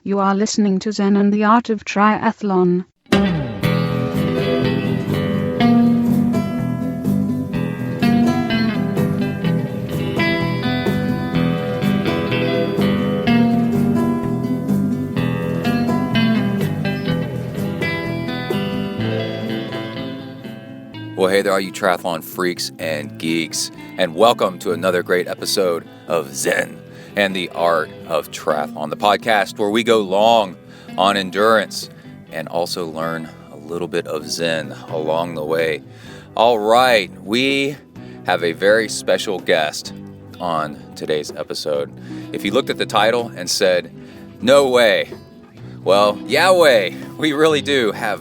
You are listening to Zen and the Art of Triathlon. Well, hey there, all you triathlon freaks and geeks, and welcome to another great episode of Zen and the Art of Triathlon, the podcast where we go long on endurance and also learn a little bit of Zen along the way. All right, we have a very special guest on today's episode. If you looked at the title and said, no way, well, yeah way, we really do have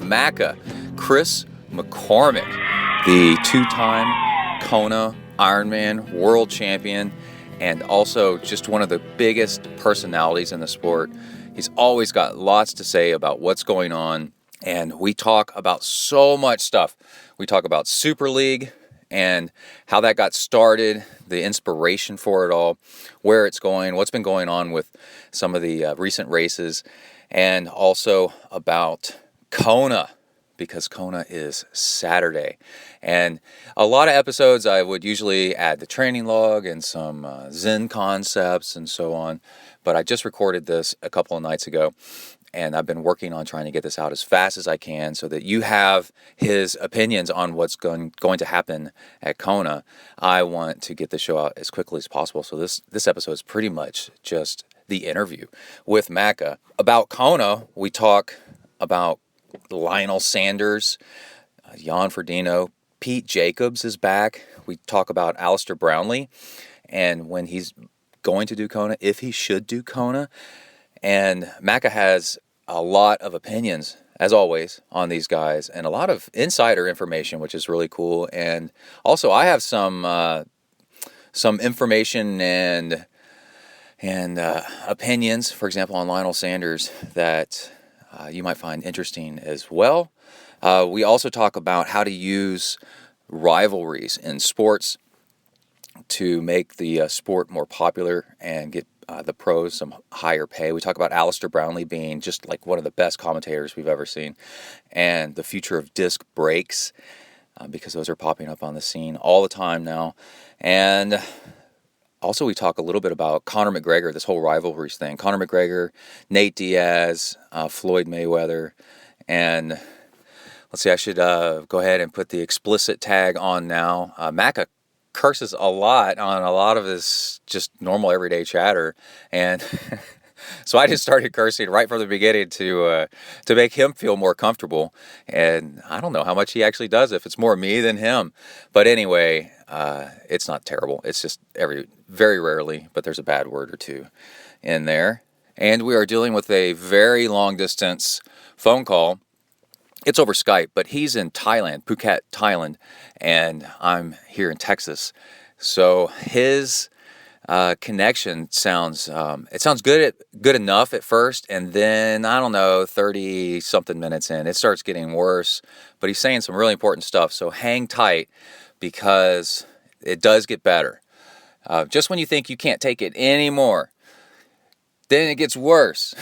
Chris McCormack, the two-time Kona Ironman world champion, and also just one of the biggest personalities in the sport. He's always got lots to say about what's going on, and we talk about so much stuff. We talk about Super League and how that got started, the inspiration for it all, where it's going, what's been going on with some of the recent races, and also about Kona, because Kona is Saturday. And a lot of episodes I would usually add the training log and some Zen concepts and so on, but I just recorded this a couple of nights ago, and I've been working on trying to get this out as fast as I can so that you have his opinions on what's going to happen at Kona. I want to get the show out as quickly as possible, so this episode is pretty much just the interview with Macca. About Kona, we talk about Lionel Sanders, Frodeno, Pete Jacobs is back. We talk about Alistar Brownlee and when he's going to do Kona, if he should do Kona. And Macca has a lot of opinions, as always, on these guys and a lot of insider information, which is really cool. And also I have some information and opinions, for example, on Lionel Sanders that you might find interesting as well. We also talk about how to use rivalries in sports to make the sport more popular and get the pros some higher pay. We talk about Alistar Brownlee being just like one of the best commentators we've ever seen, and the future of disc brakes, because those are popping up on the scene all the time now. And also, we talk a little bit about Conor McGregor, this whole rivalries thing. Conor McGregor, Nate Diaz, Floyd Mayweather, and let's see, I should go ahead and put the explicit tag on now. Macca curses a lot on a lot of his just normal everyday chatter, and so I just started cursing right from the beginning to make him feel more comfortable. And I don't know how much he actually does, if it's more me than him. But anyway, it's not terrible. It's just very rarely, but there's a bad word or two in there. And we are dealing with a very long distance phone call. It's over Skype, but he's in Thailand, Phuket, Thailand, and I'm here in Texas. So his connection sounds good enough at first, and then I don't know, 30 something minutes in, it starts getting worse. But he's saying some really important stuff, so hang tight because it does get better. Just when you think you can't take it anymore, then it gets worse.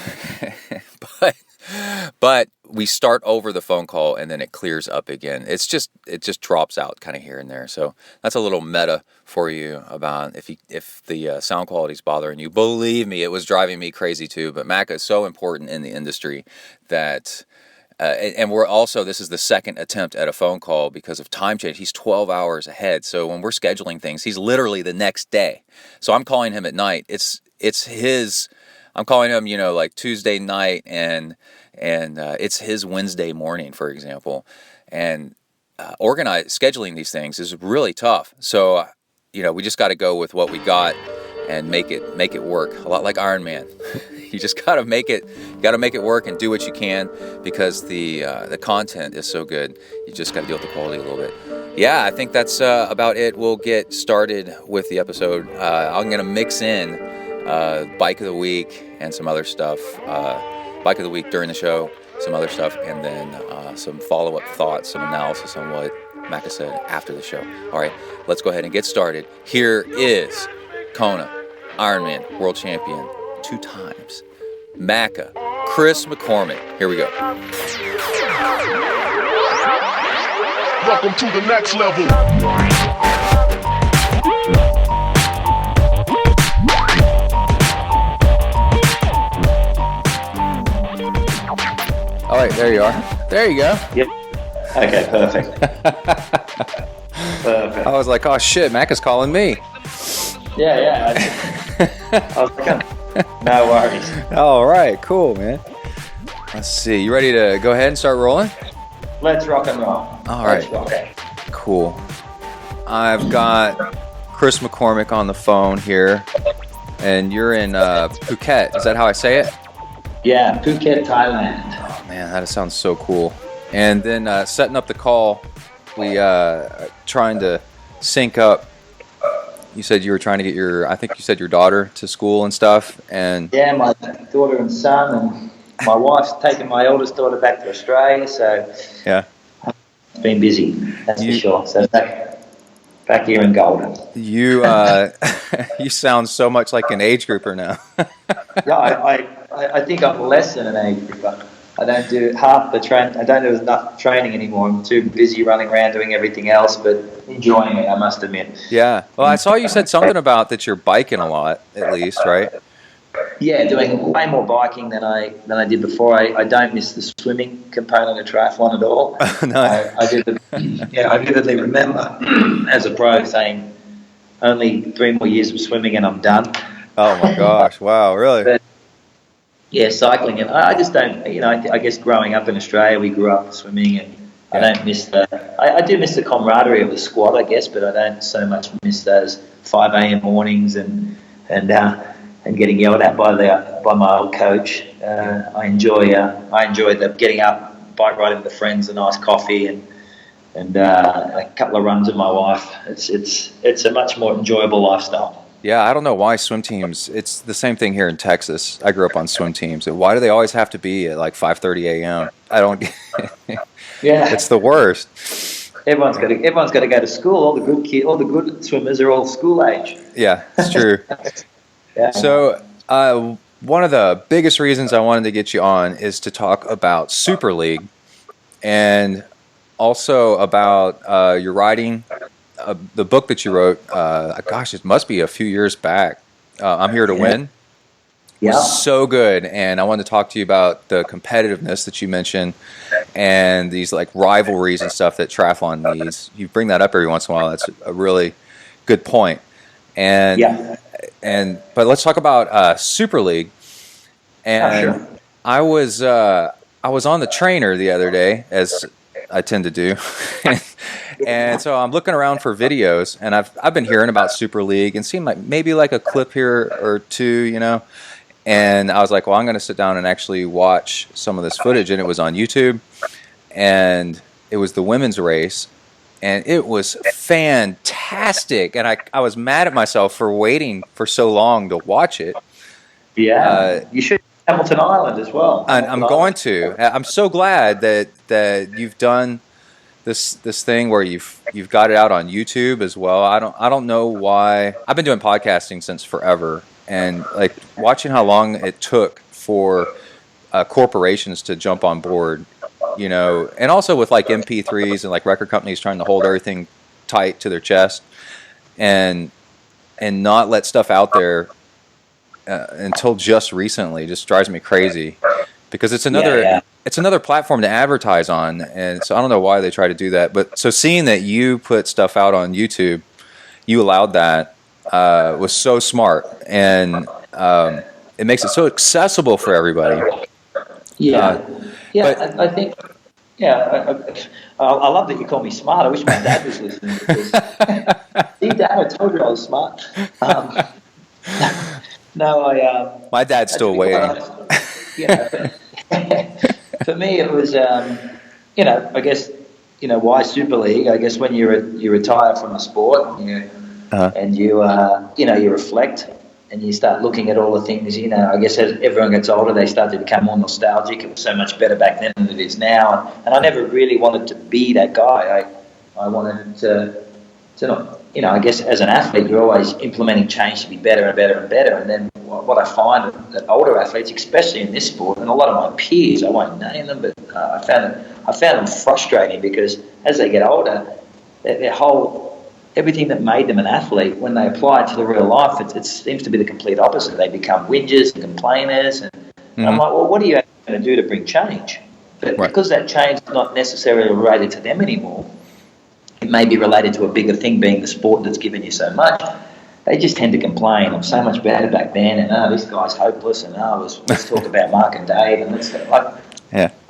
But we start over the phone call and then it clears up again. It just drops out kind of here and there. So that's a little meta for you about if the sound quality is bothering you. Believe me, it was driving me crazy too. But Macca is so important in the industry that, and we're also, this is the second attempt at a phone call because of time change. He's 12 hours ahead. So when we're scheduling things, he's literally the next day. So I'm calling him at night. I'm calling him, like Tuesday night, and it's his Wednesday morning, for example. And scheduling these things is really tough. So, we just got to go with what we got and make it work. A lot like Iron Man. You just got to make it work and do what you can because the content is so good. You just got to deal with the quality a little bit. Yeah, I think that's about it. We'll get started with the episode. I'm going to mix in Bike of the Week and some other stuff. Bike of the Week during the show, some other stuff, and then some follow-up thoughts, some analysis on what Macca said after the show. All right, let's go ahead and get started. Here is Kona Ironman World Champion 2 times, Macca Chris McCormack. Here we go. Welcome to the next level. All right, there you are. There you go. Yep. Okay, perfect. Perfect. I was like, oh shit, Mac is calling me. Yeah. I was like, no worries. All right, cool, man. Let's see. You ready to go ahead and start rolling? Let's rock and roll. All right. Let's rock it. Cool. I've got Chris McCormack on the phone here, and you're in Phuket. Is that how I say it? Yeah, Phuket, Thailand. Oh man, that sounds so cool. And then setting up the call, we trying to sync up. You said you were trying to get I think you said your daughter to school and stuff. And yeah, my daughter and son, and my wife's taken my oldest daughter back to Australia, so yeah, it's been busy, that's for sure. So back here in Golden. You you sound so much like an age grouper now. Yeah, I think I'm less than an age grouper. I don't do half the I don't do enough training anymore. I'm too busy running around doing everything else, but enjoying it, I must admit. Yeah. Well, I saw you said something about that you're biking a lot, at least, right? Yeah, doing way more biking than I did before. I don't miss the swimming component of triathlon at all. No. I vividly remember as a pro saying, only 3 more years of swimming and I'm done. Oh my gosh! Wow, really? But, yeah, cycling, and I just don't. I guess growing up in Australia, we grew up swimming, and I don't miss I do miss the camaraderie of the squad, I guess, but I don't so much miss those 5 a.m. mornings and getting yelled at by my old coach. I enjoy the getting up, bike riding with the friends, a nice coffee, and a couple of runs with my wife. It's a much more enjoyable lifestyle. Yeah, I don't know why swim teams. It's the same thing here in Texas. I grew up on swim teams. Why do they always have to be at like 5:30 a.m.? I don't. Yeah, it's the worst. Everyone's got to go to school. All the good swimmers are all school age. Yeah, it's true. Yeah. So one of the biggest reasons I wanted to get you on is to talk about Super League, and also about your riding. The book that you wrote, gosh, it must be a few years back. I'm Here to Win. Yeah. Was so good, and I wanted to talk to you about the competitiveness that you mentioned, and these like rivalries and stuff that triathlon needs. You bring that up every once in a while. That's a really good point. And but let's talk about Super League. And sure. I was on the trainer the other day, as I tend to do. And so I'm looking around for videos, and I've been hearing about Super League and seen maybe like a clip here or two, And I was like, well, I'm going to sit down and actually watch some of this footage, and it was on YouTube, and it was the women's race, and it was fantastic. And I was mad at myself for waiting for so long to watch it. Yeah, you should Hamilton Island as well. I'm going to. I'm so glad that you've done this thing where you've got it out on YouTube as well. I don't know why. I've been doing podcasting since forever, and like watching how long it took for corporations to jump on board, and also with like MP3s and like record companies trying to hold everything tight to their chest and not let stuff out there until just recently just drives me crazy, because it's another platform to advertise on, and so I don't know why they try to do that. But so seeing that you put stuff out on YouTube, you allowed that, was so smart, and it makes it so accessible for everybody. I think. I love that you call me smart. I wish my dad was listening to this. See, Dad, I told you I was smart. My dad's still waiting. For me, it was, I guess, why Super League? I guess when you retire from the sport, and you reflect and you start looking at all the things. I guess as everyone gets older, they start to become more nostalgic. It was so much better back then than it is now, and I never really wanted to be that guy. I wanted to not I guess as an athlete, you're always implementing change to be better and better and better. And then what I find that older athletes, especially in this sport, and a lot of my peers, I won't name them, but I found them frustrating because as they get older, their whole everything that made them an athlete, when they apply it to the real life, it seems to be the complete opposite. They become whingers and complainers, and I'm like, well, what are you actually going to do to bring change? But because that change is not necessarily related to them anymore, it may be related to a bigger thing being the sport that's given you so much. They just tend to complain. I'm so much better back then, and this guy's hopeless, and let's talk about Mark and Dave, and let's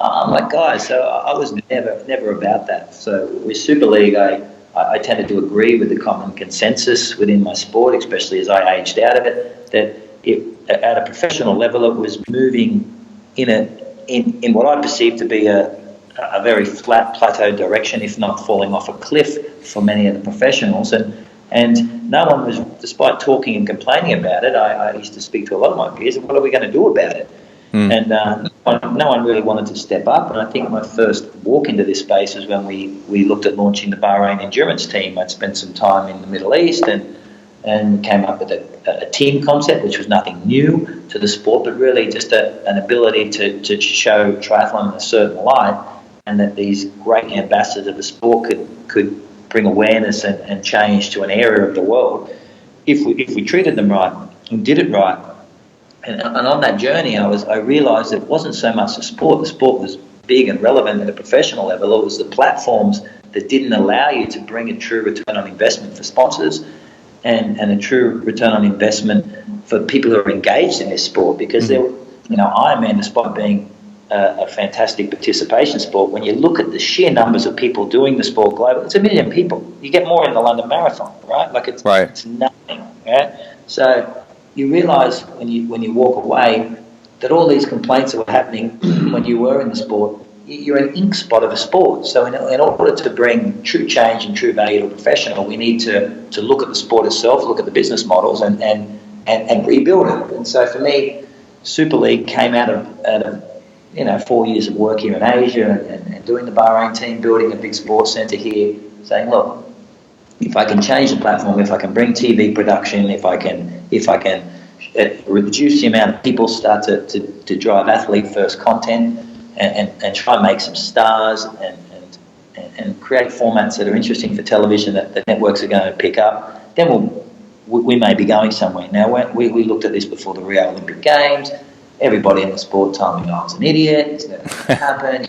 I'm like, guys. So I was never about that. So with Super League, I tended to agree with the common consensus within my sport, especially as I aged out of it, that at a professional level, it was moving in what I perceived to be a very flat plateau direction, if not falling off a cliff for many of the professionals. And no one was, despite talking and complaining about it, I used to speak to a lot of my peers, and what are we going to do about it? And no one really wanted to step up. And I think my first walk into this space was when we looked at launching the Bahrain endurance team. I'd spent some time in the Middle East and came up with a team concept, which was nothing new to the sport, but really just an ability to show triathlon in a certain light, and that these great ambassadors of the sport could bring awareness and change to an area of the world if we treated them right and did it right. And on that journey, I realised it wasn't so much the sport. The sport was big and relevant at a professional level. It was the platforms that didn't allow you to bring a true return on investment for sponsors and a true return on investment for people who are engaged in this sport. Because Ironman, despite being a fantastic participation sport, when you look at the sheer numbers of people doing the sport globally, it's 1 million people. You get more in the London Marathon, right? Like it's nothing, right? So you realise when you walk away that all these complaints that were happening when you were in the sport, you're an ink spot of a sport. So in order to bring true change and true value to a professional, we need to look at the sport itself, look at the business models, and rebuild it. And so for me, Super League came out of 4 years of work here in Asia and doing the Bahrain team, building a big sports centre here, saying, look, if I can change the platform, if I can bring TV production, if I can reduce the amount of people start to drive athlete-first content and try and make some stars and create formats that are interesting for television that the networks are going to pick up, then we may be going somewhere. Now, we looked at this before the Rio Olympic Games. Everybody in the sport told me I was an idiot, it's never going to happen,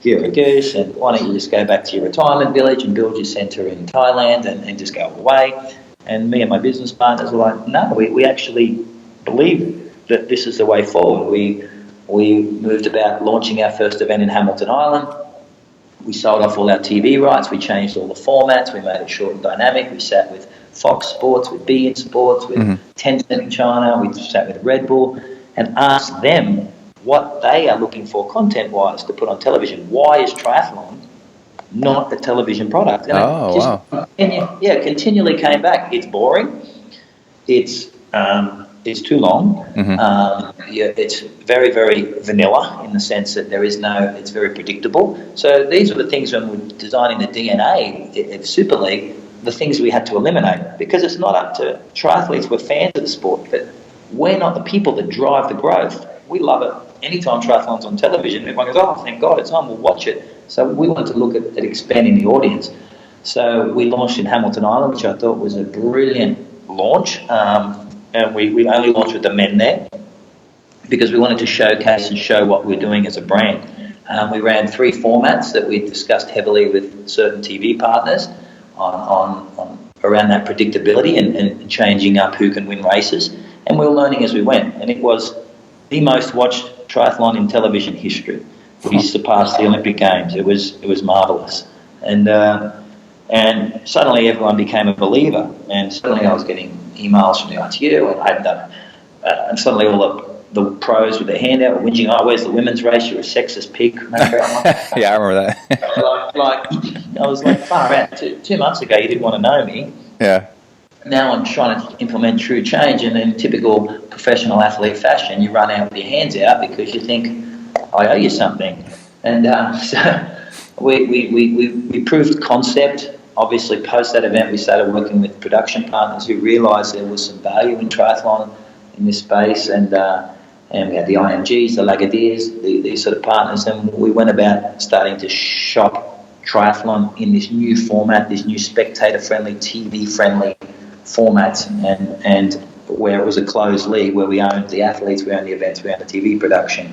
you're a goose, and why don't you just go back to your retirement village and build your centre in Thailand and just go away. And me and my business partners were like, no, we actually believe that this is the way forward. We moved about launching our first event in Hamilton Island. We sold off all our TV rights, we changed all the formats, we made it short and dynamic. We sat with Fox Sports, with beIN Sports, with Tencent in China, we sat with Red Bull, and asked them what they are looking for content-wise to put on television. Why is triathlon not a television product? And continually came back. It's boring. It's too long. It's very, very vanilla in the sense that it's very predictable. So these were the things when we're designing the DNA of Super League, the things we had to eliminate, because it's not up to triathletes. We're fans of the sport, but we're not the people that drive the growth. We love it. Anytime triathlon's on television, everyone goes, oh, thank God it's on, we'll watch it. So we wanted to look at expanding the audience. So we launched in Hamilton Island, which I thought was a brilliant launch. And we only launched with the men there because we wanted to showcase and show what we're doing as a brand. We ran 3 formats that we discussed heavily with certain TV partners on around that predictability and changing up who can win races. And we were learning as we went. And it was the most watched triathlon in television history. We surpassed the Olympic Games. It was marvellous. And suddenly everyone became a believer. And suddenly I was getting emails from the ITU, and I had done, and suddenly all the pros with their hand out were whinging, oh, where's the women's race? You're a sexist pig. Yeah, I remember that. I was like, far out. 2 months ago, you didn't want to know me. Yeah. Now I'm trying to implement true change, and in typical professional athlete fashion, you run out with your hands out because you think, I owe you something. And so we proved concept obviously post that event, we started working with production partners who realised there was some value in triathlon in this space, and we had the IMGs, the Lagadiers, these sort of partners, and we went about starting to shop triathlon in this new format, this new spectator-friendly, TV-friendly format, and where it was a closed league, where we owned the athletes, we owned the events, we owned the TV production.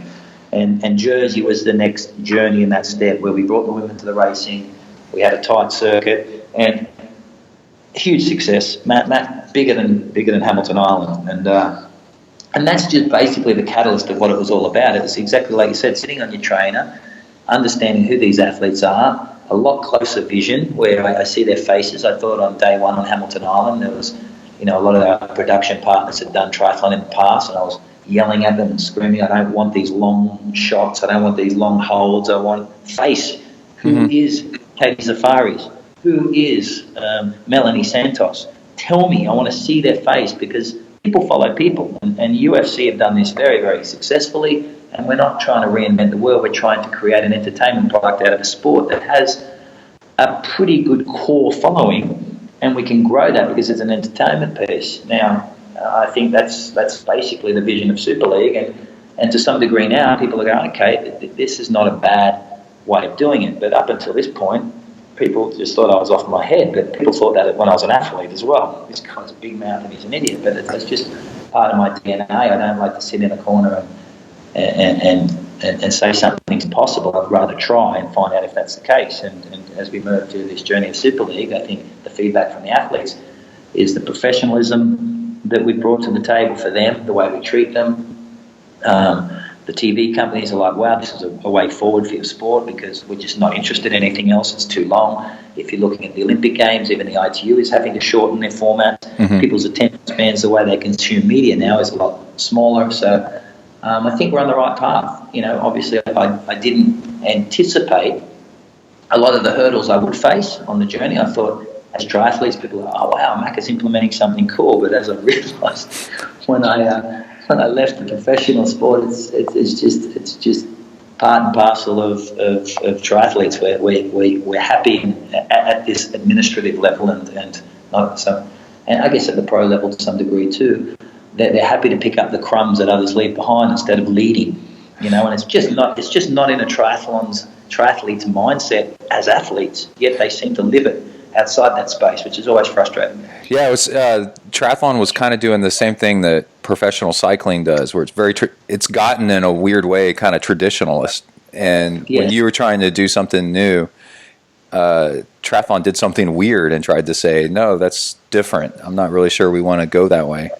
And Jersey was the next journey in that step, where we brought the women to the racing. We had a tight circuit and huge success. Matt bigger than Hamilton Island, and that's just basically the catalyst of what it was all about. It was exactly like you said, sitting on your trainer, understanding who these athletes are, a lot closer vision where I see their faces. I thought on day one on Hamilton Island there was, a lot of our production partners had done triathlon in the past, and I was yelling at them and screaming, I don't want these long shots, I don't want these long holds, I want face. Who is Katie Zafaris? Who is Melanie Santos? Tell me, I want to see their face, because people follow people, and UFC have done this very, very successfully, and we're not trying to reinvent the world, we're trying to create an entertainment product out of a sport that has a pretty good core following, and we can grow that because it's an entertainment piece. Now, I think that's basically the vision of Super League, and to some degree now people are going, okay, this is not a bad way of doing it. But up until this point, people just thought I was off my head, but people thought that when I was an athlete as well. This guy's a big mouth and he's an idiot, but it's just part of my DNA. I don't like to sit in a corner and say something's impossible. I'd rather try and find out if that's the case. And as we move through this journey of Super League, I think the feedback from the athletes is the professionalism that we brought to the table for them, the way we treat them. The TV companies are like, wow, this is a way forward for your sport, because we're just not interested in anything else. It's too long. If you're looking at the Olympic Games, even the ITU is having to shorten their format. People's attention spans, the way they consume media now, is a lot smaller. So I think we're on the right path. Obviously I didn't anticipate a lot of the hurdles I would face on the journey. I thought, as triathletes, people are, oh wow, Mac is implementing something cool. But as I realised when I left the professional sport, it's just part and parcel of triathletes. We're happy at this administrative level and not so, and I guess at the pro level to some degree too. They're happy to pick up the crumbs that others leave behind instead of leading. And it's just not in a triathlete's mindset as athletes. Yet they seem to live it outside that space, which is always frustrating. Yeah, it was triathlon was kind of doing the same thing that professional cycling does, where it's it's gotten in a weird way kind of traditionalist. And when you were trying to do something new, triathlon did something weird and tried to say, no, that's different. I'm not really sure we want to go that way.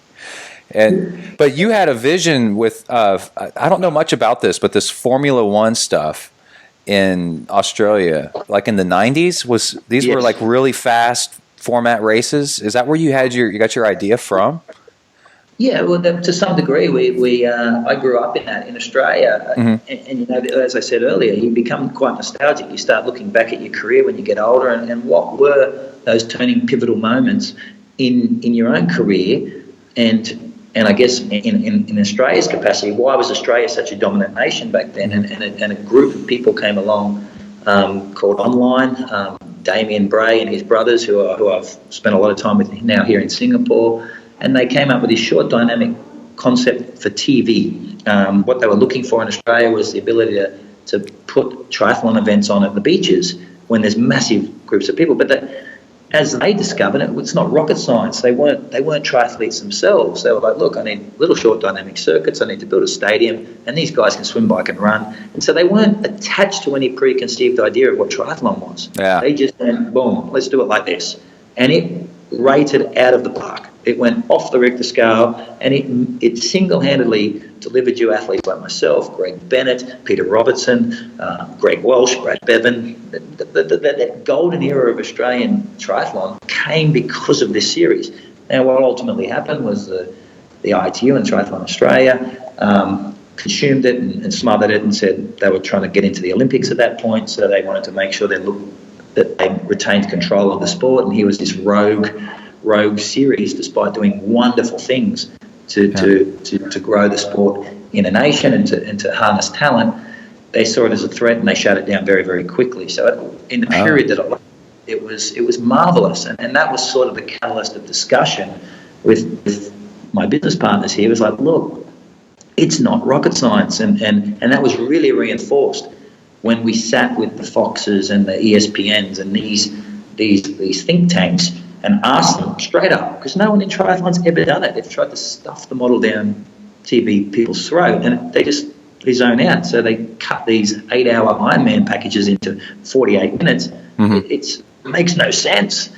But you had a vision with I don't know much about this, but this Formula One stuff in Australia, like in the 90s, were like really fast format races. Is that where you got your idea from? Yeah, well, to some degree, I grew up in Australia, and as I said earlier, you become quite nostalgic. You start looking back at your career when you get older, and what were those turning pivotal moments in your own career, and I guess in Australia's capacity, why was Australia such a dominant nation back then? And a group of people came along called Online, Damien Bray and his brothers, who I've spent a lot of time with now here in Singapore, and they came up with this short dynamic concept for TV. What they were looking for in Australia was the ability to put triathlon events on at the beaches when there's massive groups of people, but as they discovered it, it's not rocket science. They weren't triathletes themselves. They were like, look, I need little short dynamic circuits. I need to build a stadium, and these guys can swim, bike, and run. And so they weren't attached to any preconceived idea of what triathlon was. Yeah. They just went, boom, let's do it like this. And it rated out of the park. It went off the Richter scale, and it single-handedly delivered you athletes like myself, Greg Bennett, Peter Robertson, Greg Welsh, Brad Bevan. That golden era of Australian triathlon came because of this series. Now, what ultimately happened was the ITU and Triathlon Australia consumed it and smothered it and said they were trying to get into the Olympics at that point, so they wanted to make sure that they retained control of the sport. And here was this rogue series, despite doing wonderful things to grow the sport in a nation and to harness talent. They saw it as a threat and they shut it down very, very quickly. So in the period it was marvelous, and that was sort of the catalyst of discussion with my business partners here. It was like, look, it's not rocket science, and that was really reinforced when we sat with the Foxes and the ESPNs and these think tanks and asked them straight up, because no one in triathlon's ever done it. They've tried to stuff the model down TV people's throat, and they zone out. So they cut these 8-hour Ironman packages into 48 minutes. It makes no sense.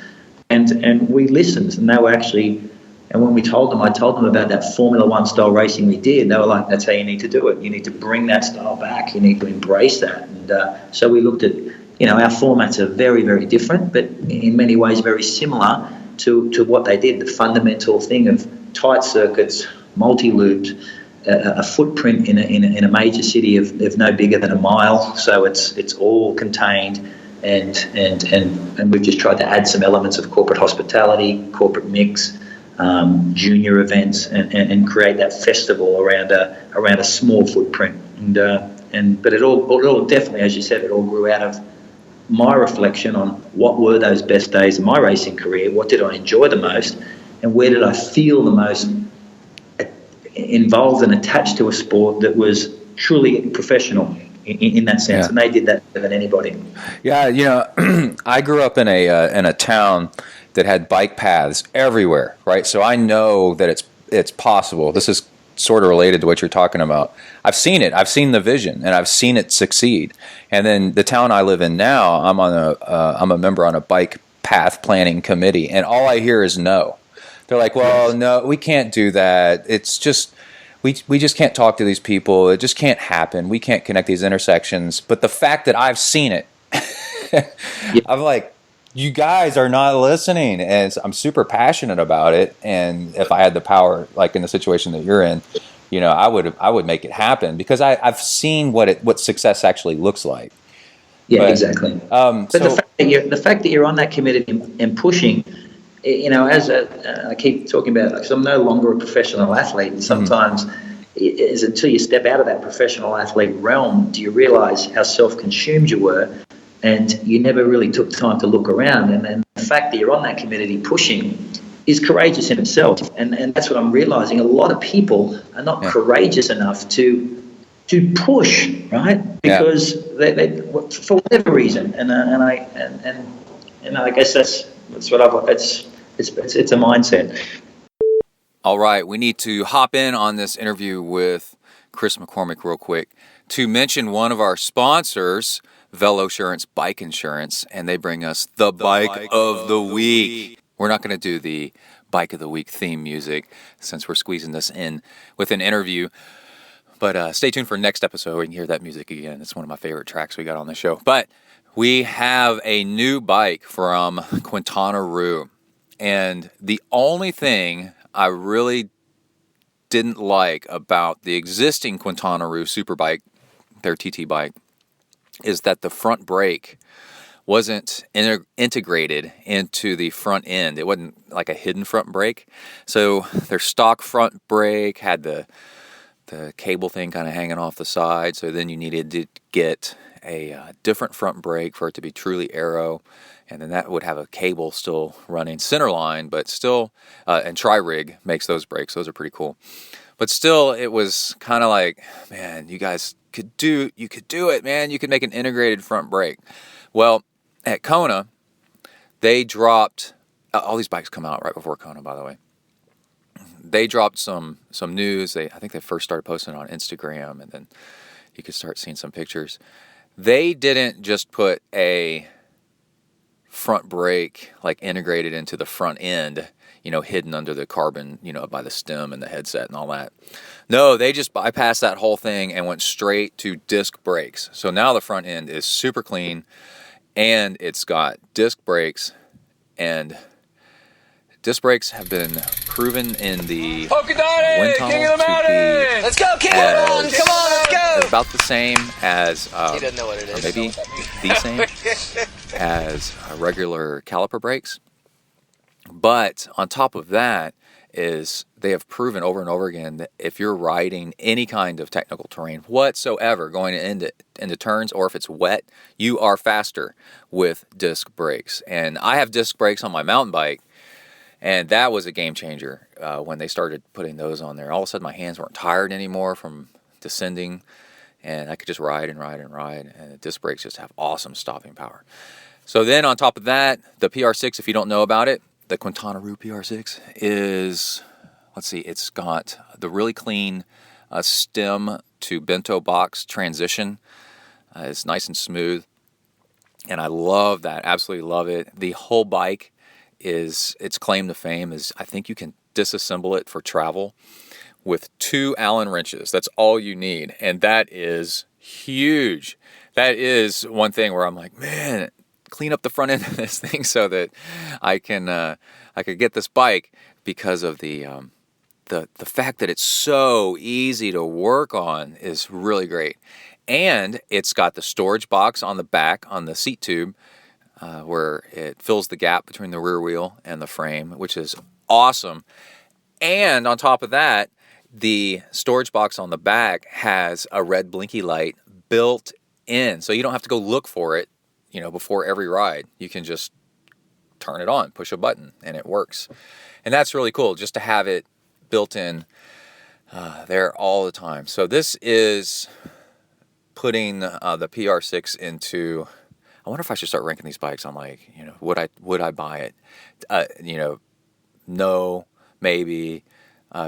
And we listened, and they were actually, and when I told them about that Formula One style racing we did, they were like, that's how you need to do it. You need to bring that style back. You need to embrace that. And so we looked at, our formats are very, very different, but in many ways very similar to what they did. The fundamental thing of tight circuits, multi-looped, a footprint in a major city of no bigger than a mile, so it's all contained, and we've just tried to add some elements of corporate hospitality, corporate mix, junior events, and create that festival around a small footprint. But it all definitely, as you said, it all grew out of my reflection on what were those best days of my racing career, what did I enjoy the most, and where did I feel the most involved and attached to a sport that was truly professional in that sense. Yeah. And they did that better than anybody. Yeah, I grew up in a town that had bike paths everywhere, right? So I know that it's possible. This is sort of related to what you're talking about. I've seen it. I've seen the vision, and I've seen it succeed. And then the town I live in now, I'm a member on a bike path planning committee, and all I hear is no. They're like, well, no, we can't do that. It's just, we just can't talk to these people. It just can't happen. We can't connect these intersections. But the fact that I've seen it, I'm like, you guys are not listening. And I'm super passionate about it. And if I had the power, like in the situation that you're in, I would make it happen, because I've seen what success actually looks like. Yeah, but, exactly. But the fact that you're on that committee and pushing, I keep talking about it, because I'm no longer a professional athlete, and sometimes it's until you step out of that professional athlete realm do you realise how self-consumed you were, and you never really took time to look around. And then the fact that you're on that committee pushing is courageous in itself, and that's what I'm realising. A lot of people are not courageous enough to push, right? Because they for whatever reason, and I guess that's what I've. It's a mindset. All right, we need to hop in on this interview with Chris McCormack real quick to mention one of our sponsors, Velosurance Bike Insurance, and they bring us the Bike of the Week. We're not going to do the Bike of the Week theme music since we're squeezing this in with an interview. But stay tuned for next episode. We can hear that music again. It's one of my favorite tracks we got on the show. But we have a new bike from Quintana Roo. And the only thing I really didn't like about the existing Quintana Roo Superbike, their TT bike, is that the front brake wasn't integrated into the front end. It wasn't like a hidden front brake. So their stock front brake had the cable thing kind of hanging off the side. So then you needed to get a different front brake for it to be truly aero. And then that would have a cable still running center line, but still, and Tri-Rig makes those brakes. Those are pretty cool. But still, it was kind of like, man, you guys could do it, man. You could make an integrated front brake. Well, at Kona, they dropped, all these bikes come out right before Kona, by the way. They dropped some news. I think they first started posting on Instagram, and then you could start seeing some pictures. They didn't just put a front brake like integrated into the front end, hidden under the carbon, by the stem and the headset and all that. No, they just bypassed that whole thing and went straight to disc brakes. So now the front end is super clean, and it's got disc brakes, and disc brakes have been proven in the wind tunnel King of the Mountain! Let's go, King of the Mountain! Come on, let's go! About the same as, he doesn't know what it is. Maybe the same as regular caliper brakes. But on top of that is they have proven over and over again that if you're riding any kind of technical terrain whatsoever, going into turns, or if it's wet, you are faster with disc brakes. And I have disc brakes on my mountain bike, and that was a game changer when they started putting those on there. All of a sudden, my hands weren't tired anymore from descending, and I could just ride and ride and ride. And the disc brakes just have awesome stopping power. So then on top of that, the PR6, if you don't know about it, the Quintana Roo PR6 is, let's see, it's got the really clean stem to bento box transition. It's nice and smooth, and I love that, absolutely love it. The whole bike its claim to fame is I think you can disassemble it for travel with 2 Allen wrenches. That's all you need, and that is huge. That is one thing where I'm like, man, clean up the front end of this thing so that I could get this bike, because of the fact that it's so easy to work on is really great. And it's got the storage box on the back on the seat tube where it fills the gap between the rear wheel and the frame, which is awesome. And on top of that, the storage box on the back has a red blinky light built in, so you don't have to go look for it, before every ride. You can just turn it on, push a button, and it works. And that's really cool, just to have it built in there all the time. So this is putting the PR6 into, I wonder if I should start ranking these bikes on, like, would I buy it? No, maybe,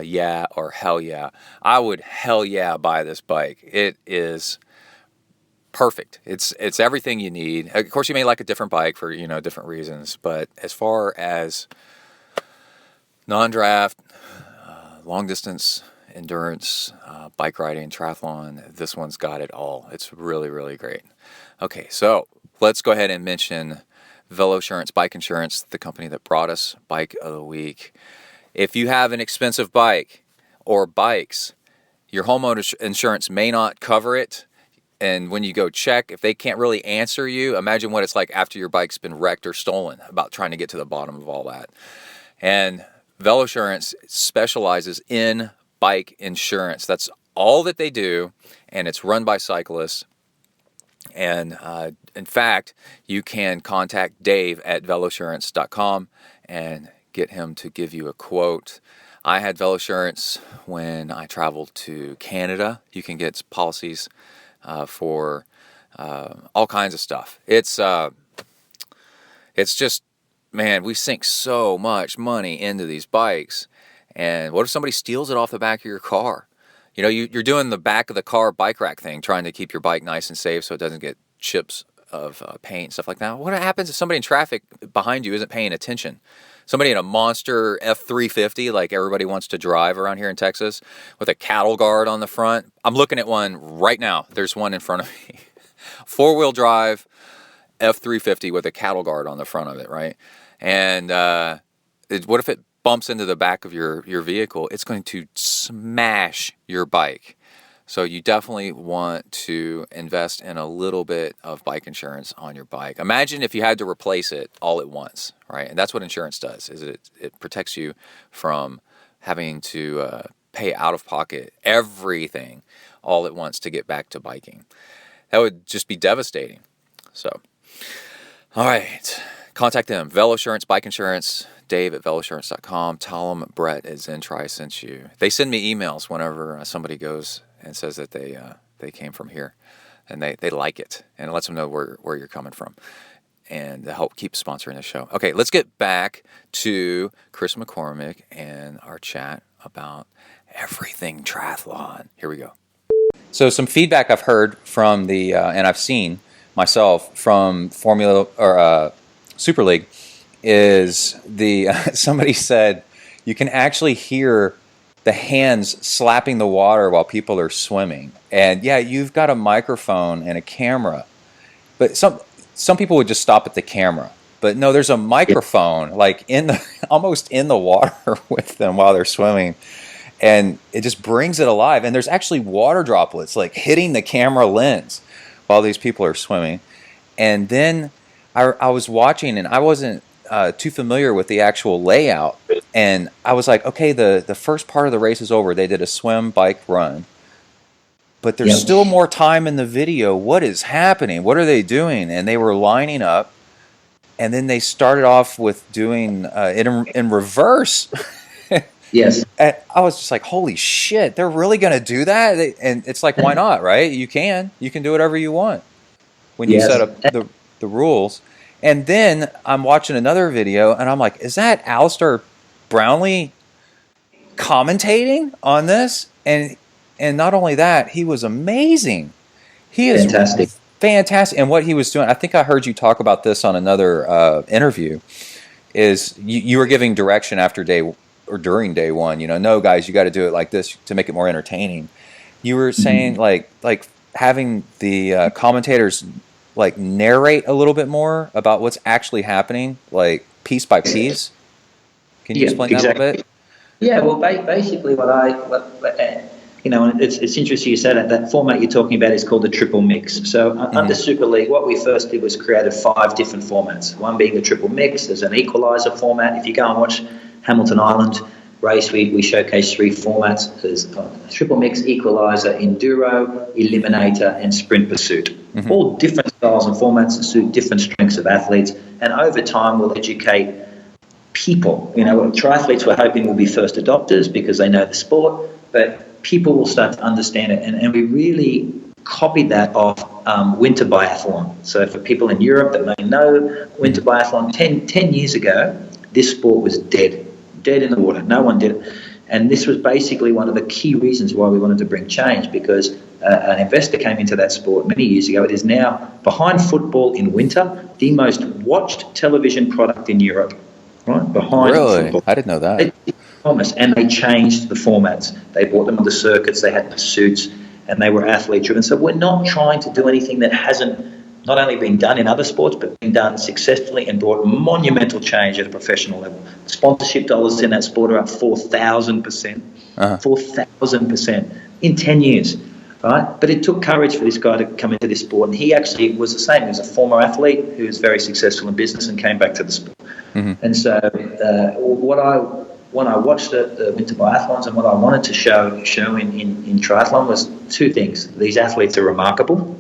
yeah, or hell yeah. I would hell yeah buy this bike. It is perfect. It's everything you need. Of course, you may like a different bike for different reasons, but as far as non-draft, long distance endurance, bike riding, triathlon, this one's got it all. It's really, really great. Okay, so let's go ahead and mention VeloSurance Bike Insurance, the company that brought us Bike of the Week. If you have an expensive bike or bikes, your homeowner's insurance may not cover it. And when you go check, if they can't really answer you, imagine what it's like after your bike's been wrecked or stolen, about trying to get to the bottom of all that. And VeloSurance specializes in bike insurance. That's all that they do, and it's run by cyclists. And in fact, you can contact Dave at velosurance.com and get him to give you a quote. I had VeloSurance when I traveled to Canada. You can get policies for all kinds of stuff. It's just, man, we sink so much money into these bikes. And what if somebody steals it off the back of your car? You're doing the back of the car bike rack thing, trying to keep your bike nice and safe so it doesn't get chips of paint and stuff like that. What happens if somebody in traffic behind you isn't paying attention? Somebody in a monster F350, like everybody wants to drive around here in Texas, with a cattle guard on the front. I'm looking at one right now. There's one in front of me. 4-wheel drive F350 with a cattle guard on the front of it, right? And what if it bumps into the back of your vehicle? It's going to smash your bike. So you definitely want to invest in a little bit of bike insurance on your bike. Imagine if you had to replace it all at once, right? And that's what insurance does, is it protects you from having to pay out of pocket everything all at once to get back to biking. That would just be devastating. So, all right, contact them, VeloSurance Bike Insurance, Dave at velosurance.com. Tell them Brett at ZenTri sent you. They send me emails whenever somebody goes and says that they came from here, and they like it, and it lets them know where you're coming from, and to help keep sponsoring the show. Okay, let's get back to Chris McCormack and our chat about everything triathlon. Here we go. So some feedback I've heard from the and I've seen myself from Formula or Super League is somebody said you can actually hear the hands slapping the water while people are swimming. And yeah, you've got a microphone and a camera, but some people would just stop at the camera. But no, there's a microphone like almost in the water with them while they're swimming, and it just brings it alive. And there's actually water droplets like hitting the camera lens while these people are swimming. And then I was watching, and I wasn't too familiar with the actual layout And I was like, okay, the first part of the race is over. They did a swim, bike, run. But there's still more time in the video. What is happening? What are they doing? And they were lining up. And then they started off with doing in reverse. Yes. And I was just like, holy shit, they're really going to do that? And it's like, why not, right? You can do whatever you want when you set up the rules. And then I'm watching another video, and I'm like, is that Alistar Brownlee commentating on this? And not only that, he was amazing. He is fantastic. And what he was doing, I think I heard you talk about this on another interview, is you were giving direction after during day one. No, guys, you got to do it like this to make it more entertaining. You were saying like having the commentators like narrate a little bit more about what's actually happening, like piece by piece. Can you explain that a little bit? Yeah, well, basically it's interesting you said that format you're talking about is called the triple mix. So under Super League, what we first did was created 5 different formats. One being the triple mix. There's an equalizer format. If you go and watch Hamilton Island race, we showcase 3 formats. There's triple mix, equalizer, enduro, eliminator, and sprint pursuit. All different styles and formats to suit different strengths of athletes. And over time, we'll educate people. Triathletes we're hoping will be first adopters because they know the sport, but people will start to understand it. And we really copied that off winter biathlon. So for people in Europe that may know winter biathlon, 10 years ago, this sport was dead in the water. No one did it. And this was basically one of the key reasons why we wanted to bring change, because an investor came into that sport many years ago. It is now, behind football in winter, the most watched television product in Europe. Right? Behind football. I didn't know that. And they changed the formats. They brought them on the circuits, they had pursuits, and they were athlete-driven. So we're not trying to do anything that hasn't not only been done in other sports, but been done successfully and brought monumental change at a professional level. Sponsorship dollars in that sport are up 4,000%. 4,000% in 10 years, right? But it took courage for this guy to come into this sport, and he actually was the same. He was a former athlete who was very successful in business and came back to the sport. And so when I watched the winter biathlons, and what I wanted to show in triathlon was 2 things. These athletes are remarkable.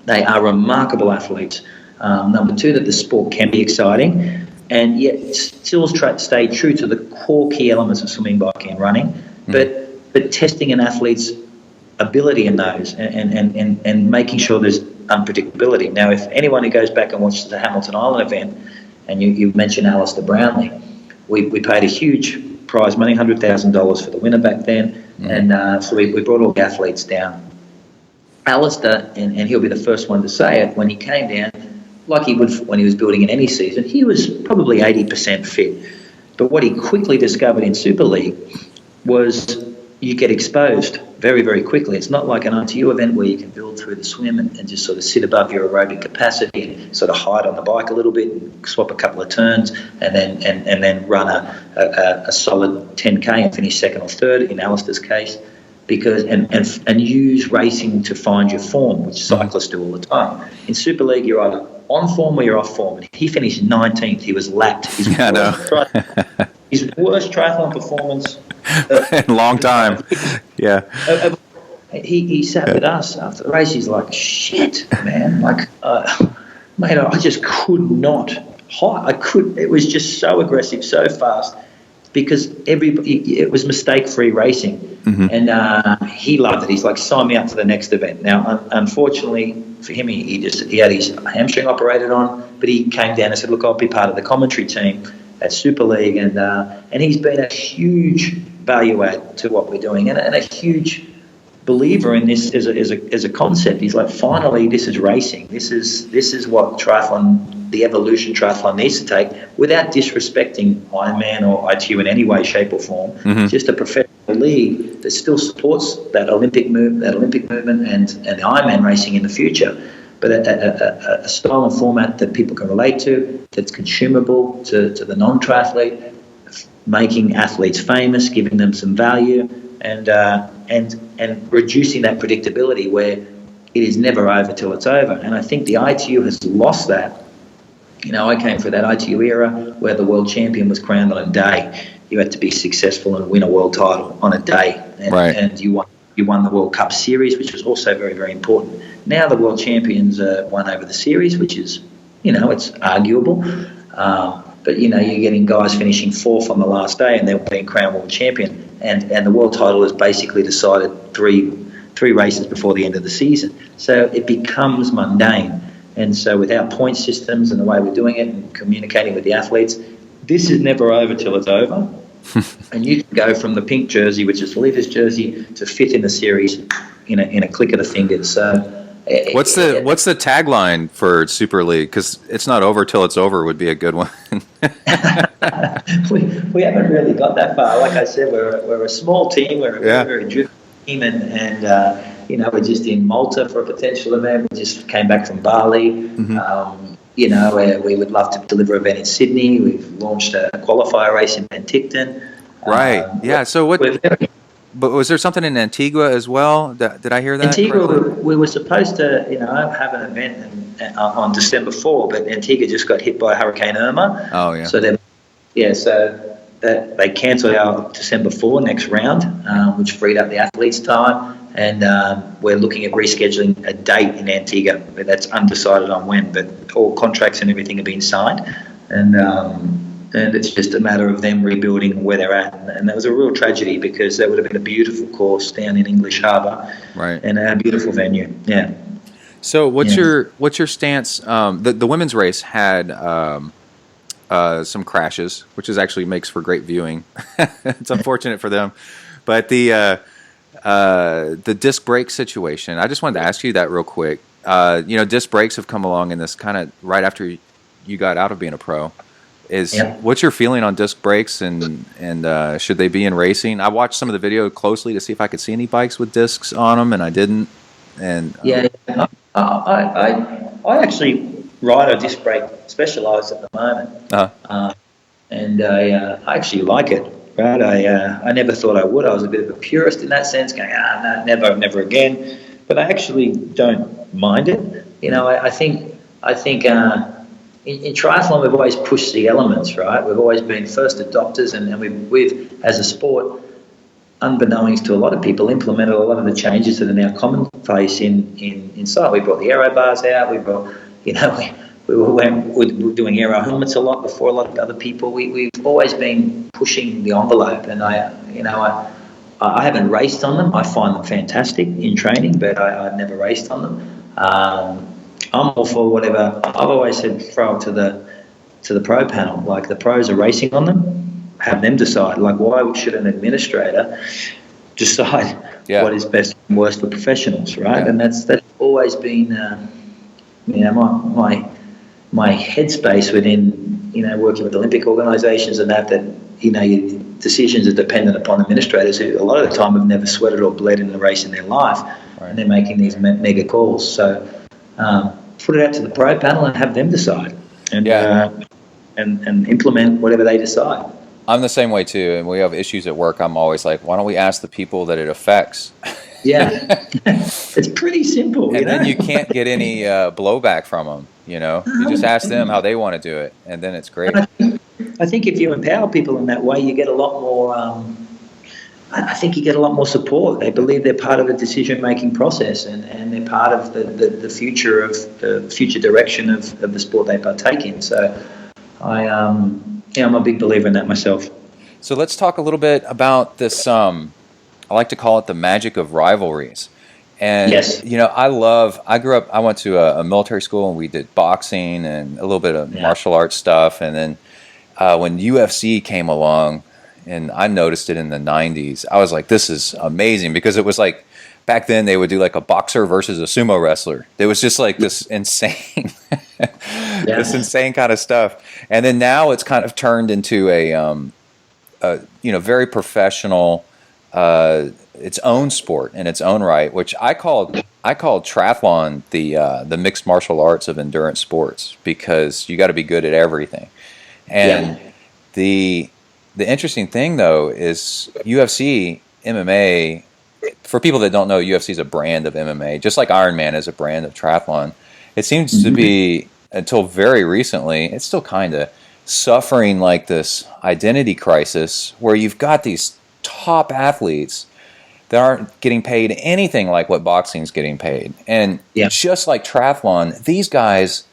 They are remarkable athletes. Number 2, that the sport can be exciting, and yet still stay true to the core key elements of swimming, biking, and running, but testing an athlete's ability in those and making sure there's unpredictability. Now, if anyone who goes back and watches the Hamilton Island event, and you mentioned Alistar Brownlee, we paid a huge prize money, $100,000 for the winner back then, and so we brought all the athletes down. Alistar, and he'll be the first one to say it, when he came down, like he would when he was building in any season, he was probably 80% fit. But what he quickly discovered in Super League was you get exposed very, very quickly. It's not like an ITU event where you can build through the swim and just sort of sit above your aerobic capacity and sort of hide on the bike a little bit and swap a couple of turns and then run a solid 10K and finish second or third in Alistar's case. Because and use racing to find your form, which cyclists do all the time. In Super League, you're either on form or you're off form. And he finished 19th. He was lapped. His worst triathlon performance in a long time. He sat with us after the race. He's like, "Shit, man! Like, mate, I just could not hide. I could. It was just so aggressive, so fast." Because it was mistake-free racing, and he loved it. He's like, sign me up for the next event. Now, unfortunately for him, he had his hamstring operated on, but he came down and said, look, I'll be part of the commentary team at Super League, and he's been a huge value add to what we're doing, and a huge believer in this as a concept. He's like, finally, this is racing. This is what triathlon, the evolution triathlon needs to take, without disrespecting Ironman or ITU in any way, shape, or form. Just a professional league that still supports that Olympic movement and the Ironman racing in the future, but a style and format that people can relate to, that's consumable to the non-triathlete, making athletes famous, giving them some value, and reducing that predictability where it is never over till it's over. And I think the ITU has lost that. I came through that ITU era where the world champion was crowned on a day. you had to be successful and win a world title on a day, and you won the World Cup Series, which was also very, very important. Now the world champions won over the series, which is, it's arguable. But, you're getting guys finishing fourth on the last day and they're being crowned world champion. And the world title is basically decided three races before the end of the season. So it becomes mundane. And so with our point systems and the way we're doing it and communicating with the athletes, this is never over till it's over. And you can go from the pink jersey, which is the leader's jersey, to fifth in the series in a click of the fingers. So what's the tagline for Super League? Because it's not over till it's over would be a good one. we haven't really got that far. Like I said, we're a small team. We're a very driven team, and we're just in Malta for a potential event. We just came back from Bali. Mm-hmm. We would love to deliver an event in Sydney. We've launched a qualifier race in Penticton. Right. So what? But was there something in Antigua as well? Did I hear that? Antigua, we were supposed to, have an event on December 4, but Antigua just got hit by Hurricane Irma. Oh, yeah. So they cancelled our December 4 next round, which freed up the athletes' time. And we're looking at rescheduling a date in Antigua, but that's undecided on when. But all contracts and everything have been signed, and it's just a matter of them rebuilding where they're at. And that was a real tragedy because that would have been a beautiful course down in English Harbour, right? And a beautiful venue. Yeah. So what's your stance? The women's race had some crashes, which actually makes for great viewing. It's unfortunate for them, but the disc brake situation. I just wanted to ask you that real quick. Disc brakes have come along in this kind of right after you got out of being a pro. What's your feeling on disc brakes and should they be in racing? I watched some of the video closely to see if I could see any bikes with discs on them, and I didn't. And I actually ride a disc brake Specialized at the moment, and I actually like it. Right, I never thought I would. I was a bit of a purist in that sense, going, no, never again. But I actually don't mind it. I think in triathlon we've always pushed the elements, right? We've always been first adopters, and we've as a sport, unbeknownst to a lot of people, implemented a lot of the changes that are now commonplace in side. We brought the aero bars out. We brought, we were doing aero helmets a lot before a lot of other people. We've always been pushing the envelope, and I haven't raced on them. I find them fantastic in training, but I've never raced on them. I'm all for whatever. I've always said throw it to the pro panel. Like, the pros are racing on them, have them decide. Like, why should an administrator decide what is best and worst for professionals, right? Yeah. And that's always been my headspace within working with Olympic organisations and that decisions are dependent upon administrators who a lot of the time have never sweated or bled in a race in their life, right. And they're making these mega calls. So put it out to the pro panel and have them decide, and implement whatever they decide. I'm the same way too, and we have issues at work. I'm always like, why don't we ask the people that it affects? Yeah, it's pretty simple. And then you can't get any blowback from them. You just ask them how they want to do it, and then it's great. I think if you empower people in that way, you get a lot more. I think you get a lot more support. They believe they're part of the decision-making process, and they're part of the future of the future direction of the sport they partake in. So, I'm a big believer in that myself. So let's talk a little bit about this. I like to call it the magic of rivalries. And, yes. I grew up, I went to a military school, and we did boxing and a little bit of martial arts stuff. And then when UFC came along, and I noticed it in the 90s, I was like, this is amazing, because it was like, back then they would do like a boxer versus a sumo wrestler. It was just like this insane, this insane kind of stuff. And then now it's kind of turned into a very professional, its own sport in its own right, which I called triathlon the mixed martial arts of endurance sports, because you got to be good at everything. And the interesting thing though is UFC, MMA. For people that don't know, UFC is a brand of MMA, just like Ironman is a brand of triathlon. It seems to be, until very recently, it's still kind of, suffering like this identity crisis where you've got these top athletes that aren't getting paid anything like what boxing's getting paid. And just like triathlon, these guys,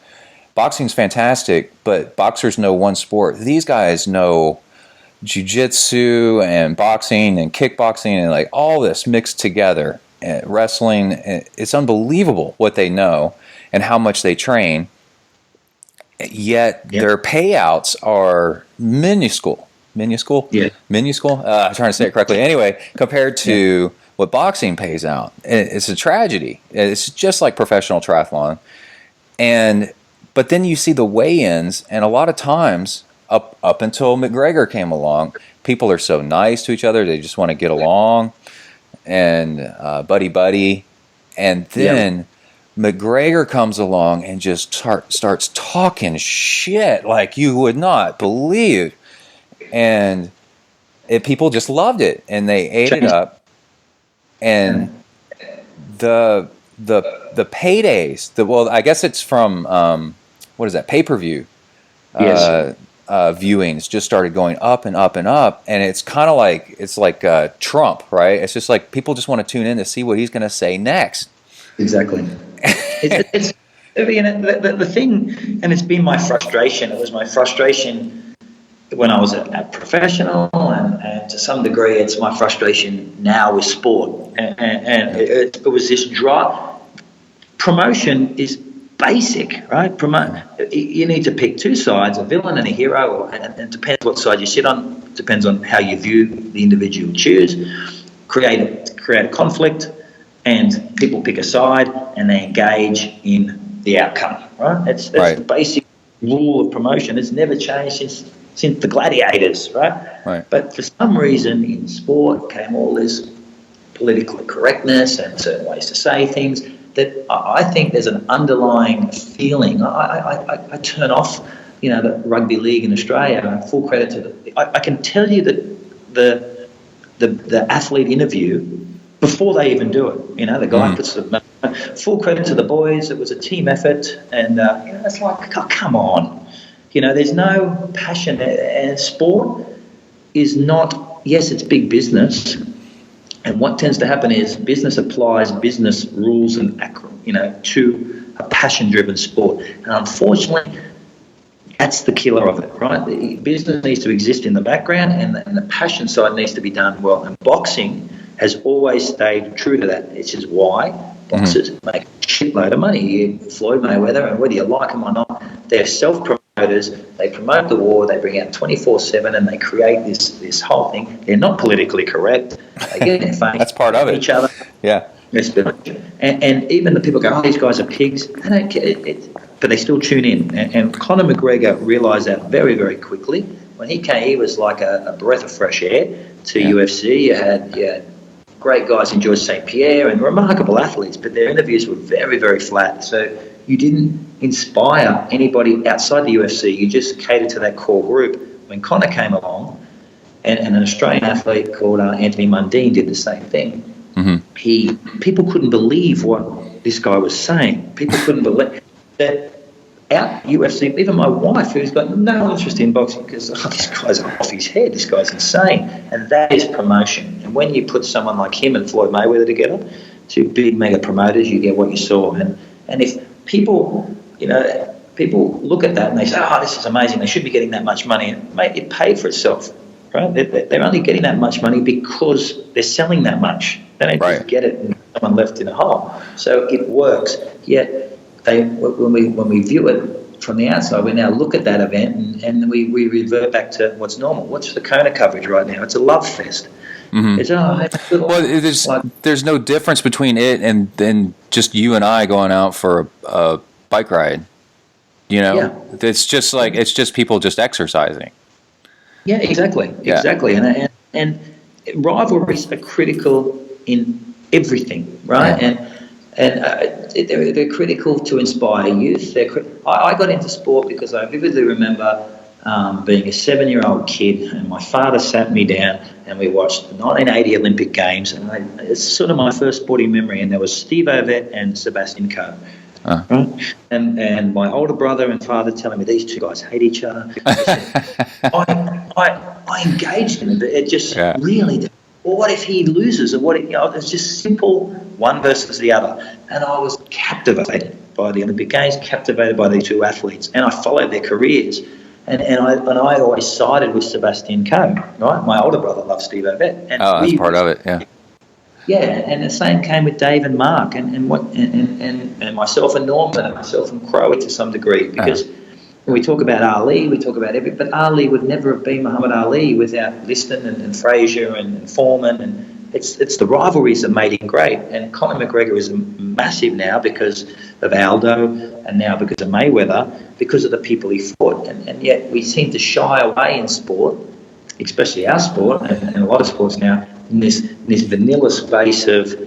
boxing's fantastic, but boxers know one sport. These guys know jiu-jitsu and boxing and kickboxing and like all this mixed together, and wrestling. It's unbelievable what they know and how much they train. Yet their payouts are minuscule. I'm trying to say it correctly. Anyway, compared to what boxing pays out, it's a tragedy. It's just like professional triathlon. But then you see the weigh-ins, and a lot of times, up until McGregor came along, people are so nice to each other. They just want to get along and buddy. And then McGregor comes along and just starts talking shit like you would not believe. And people just loved it, and they ate it up. And the paydays, I guess it's from what is that, pay-per-view viewings just started going up and up and up, and it's kind of like Trump, right? It's just like people just want to tune in to see what he's going to say next. Exactly. it's the thing, and it's been my frustration. It was my frustration when I was a professional, and to some degree, it's my frustration now with sport. And it was this drive. Promotion is basic, right? You need to pick two sides, a villain and a hero, and it depends what side you sit on. It depends on how you view the individual choose. Create a conflict, and people pick a side, and they engage in the outcome, right? That's the basic rule of promotion. It's never changed since the gladiators, right? But for some reason in sport came all this political correctness and certain ways to say things that I think there's an underlying feeling. I turn off, the rugby league in Australia. Full credit to I can tell you that the athlete interview before they even do it. The guy puts the full credit to the boys. It was a team effort, and it's like, oh, come on. There's no passion, and sport is not. Yes, it's big business. And what tends to happen is business applies business rules and to a passion-driven sport. And unfortunately, that's the killer of it, right? The business needs to exist in the background, and the passion side needs to be done well. And boxing has always stayed true to that. It's just why boxers make a shitload of money. Floyd, Mayweather, and whether you like them or not, they're self-promoters. They promote the war. They bring out 24/7, and they create this whole thing. They're not politically correct. They get in face. That's part of it. Each other. Yeah. And even the people go, oh, these guys are pigs. They don't care, but they still tune in. And Conor McGregor realised that very, very quickly. When he came, he was like a breath of fresh air to UFC. You had great guys in George St. Pierre and remarkable athletes, but their interviews were very, very flat. So you didn't inspire anybody outside the UFC. You just catered to that core group. When Conor came along, and an Australian athlete called Anthony Mundine did the same thing. People couldn't believe what this guy was saying. People couldn't believe that out UFC. Even my wife, who's got no interest in boxing, because this guy's off his head. This guy's insane, and that is promotion. And when you put someone like him and Floyd Mayweather together, two big mega promoters, you get what you saw. And if people, people look at that and they say, "Oh, this is amazing. They should be getting that much money." And, mate, it paid for itself. Right? They're only getting that much money because they're selling that much. They don't just get it and someone left in a hole. So it works. Yet when we view it from the outside, we now look at that event and we revert back to what's normal. What's the Kona coverage right now? It's a love fest. There's no difference between it and then just you and I going out for a bike ride. It's just people just exercising. Yeah, exactly. And rivalries are critical in everything, right? And they're critical to inspire youth. I got into sport because I vividly remember being a 7-year-old kid, and my father sat me down and we watched the 1980 Olympic Games, and it's sort of my first sporting memory. And there was Steve Ovett and Sebastian Coe, Right? And my older brother and father telling me these two guys hate each other. I engaged in it. It just really. Well, what if he loses? Or what if, it's just simple, one versus the other. And I was captivated by the Olympic Games, captivated by these two athletes, and I followed their careers. And I always sided with Sebastian Coe, right? My older brother loves Steve Ovett. And that's part of it, yeah. Yeah, and the same came with Dave and Mark, and myself and Norman, and myself and Crowe to some degree, because when we talk about Ali, we talk about but Ali would never have been Muhammad Ali without Liston and Frazier and Foreman, and it's the rivalries that made him great. And Conor McGregor is massive now because of Aldo, and now because of Mayweather, because of the people he fought, and yet we seem to shy away in sport, especially our sport and a lot of sports now, in this vanilla space of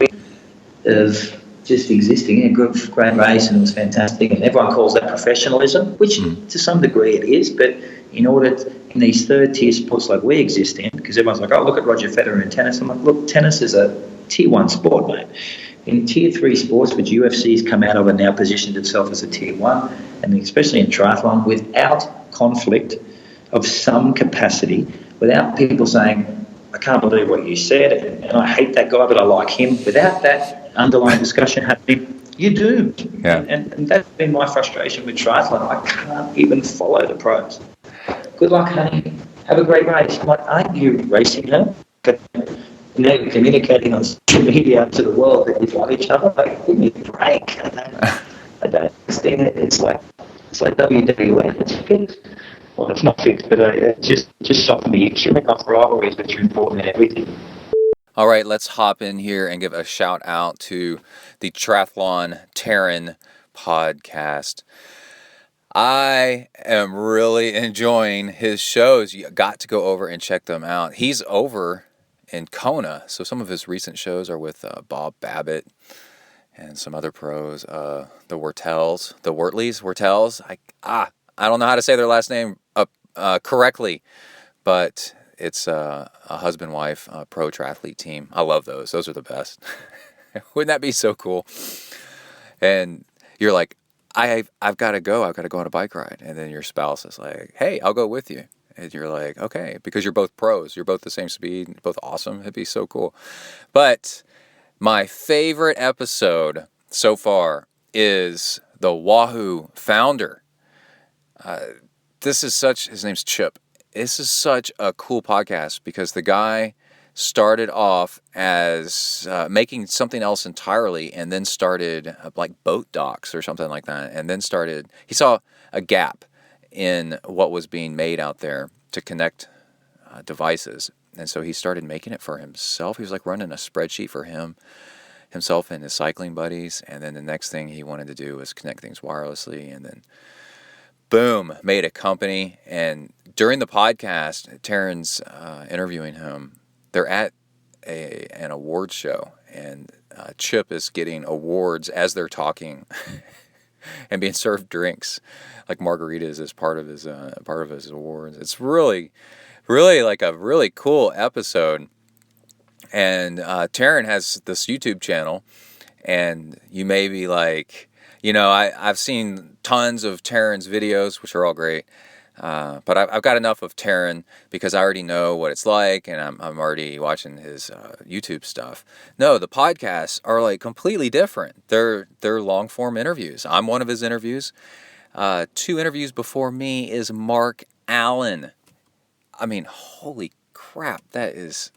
just existing. Yeah, great race, and it was fantastic, and everyone calls that professionalism, which to some degree it is, but in these third tier sports like we exist in, because everyone's like, oh, look at Roger Federer in tennis. I'm like, look, tennis is a tier 1 sport, mate. In tier 3 sports, which UFC's come out of and now positioned itself as a tier 1, and especially in triathlon, without conflict of some capacity, without people saying, I can't believe what you said, and I hate that guy, but I like him. Without that underlying discussion happening, you're doomed. Yeah. And that's been my frustration with triathlon. I can't even follow the pros. Good luck, honey. Have a great race. I'm like, aren't you racing her? But now you're communicating on social media to the world that you love each other. Like, give me a break. I don't understand it. It's like WWF. It's fixed. Well, it's not fixed, but it just shocked me. You should make up rivalries, but you're important in everything. All right, let's hop in here and give a shout out to the Triathlon Terran podcast. I am really enjoying his shows. You got to go over and check them out. He's over in Kona, so some of his recent shows are with Bob Babbitt and some other pros. The Wortels. I don't know how to say their last name correctly, but it's a husband-wife pro triathlete team. I love those. Those are the best. Wouldn't that be so cool? And you're like, I've got to go. I've got to go on a bike ride. And then your spouse is like, hey, I'll go with you. And you're like, okay, because you're both pros. You're both the same speed. Both awesome. It'd be so cool. But my favorite episode so far is the Wahoo founder. His name's Chip. This is such a cool podcast because the guy started off as making something else entirely, and then started like boat docks or something like that, and then he saw a gap in what was being made out there to connect devices, and so he started making it for himself. He was like running a spreadsheet for himself and his cycling buddies, and then the next thing he wanted to do was connect things wirelessly, and then boom, made a company. And during the podcast, Taryn's interviewing him. They're at an awards show, and Chip is getting awards as they're talking and being served drinks like margaritas as part of his awards. It's really, really like a really cool episode. And Taryn has this YouTube channel, and you may be like, I've seen tons of Taryn's videos, which are all great, but I've got enough of Taryn because I already know what it's like, and I'm already watching his YouTube stuff. No, the podcasts are like completely different. They're long form interviews. I'm one of his interviews. 2 interviews before me is Mark Allen. I mean, holy crap, that is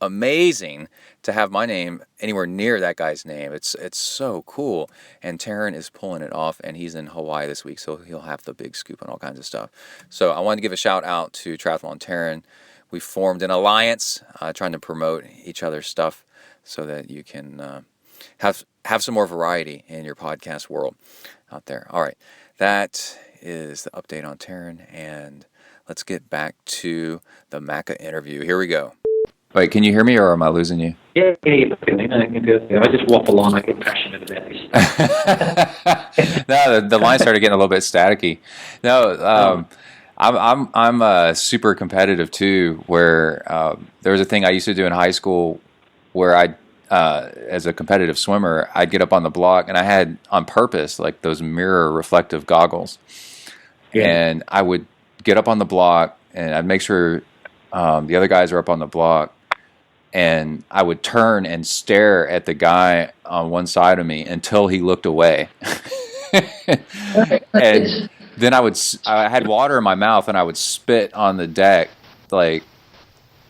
amazing to have my name anywhere near that guy's name. It's so cool. And Taryn is pulling it off, and he's in Hawaii this week, so he'll have the big scoop on all kinds of stuff. So I wanted to give a shout out to Triathlon Taryn. We formed an alliance trying to promote each other's stuff so that you can have some more variety in your podcast world out there. All right, that is the update on Taryn, and let's get back to the Macca interview. Here we go. Wait, can you hear me, or am I losing you? Yeah, I just waffle on. I get passionate about this. No, the line started getting a little bit staticky. No, I'm super competitive too. Where there was a thing I used to do in high school where I'd as a competitive swimmer, I'd get up on the block, and I had on purpose like those mirror reflective goggles, and I would get up on the block, and I'd make sure the other guys are up on the block, and I would turn and stare at the guy on one side of me until he looked away. And then I had water in my mouth, and I would spit on the deck, like,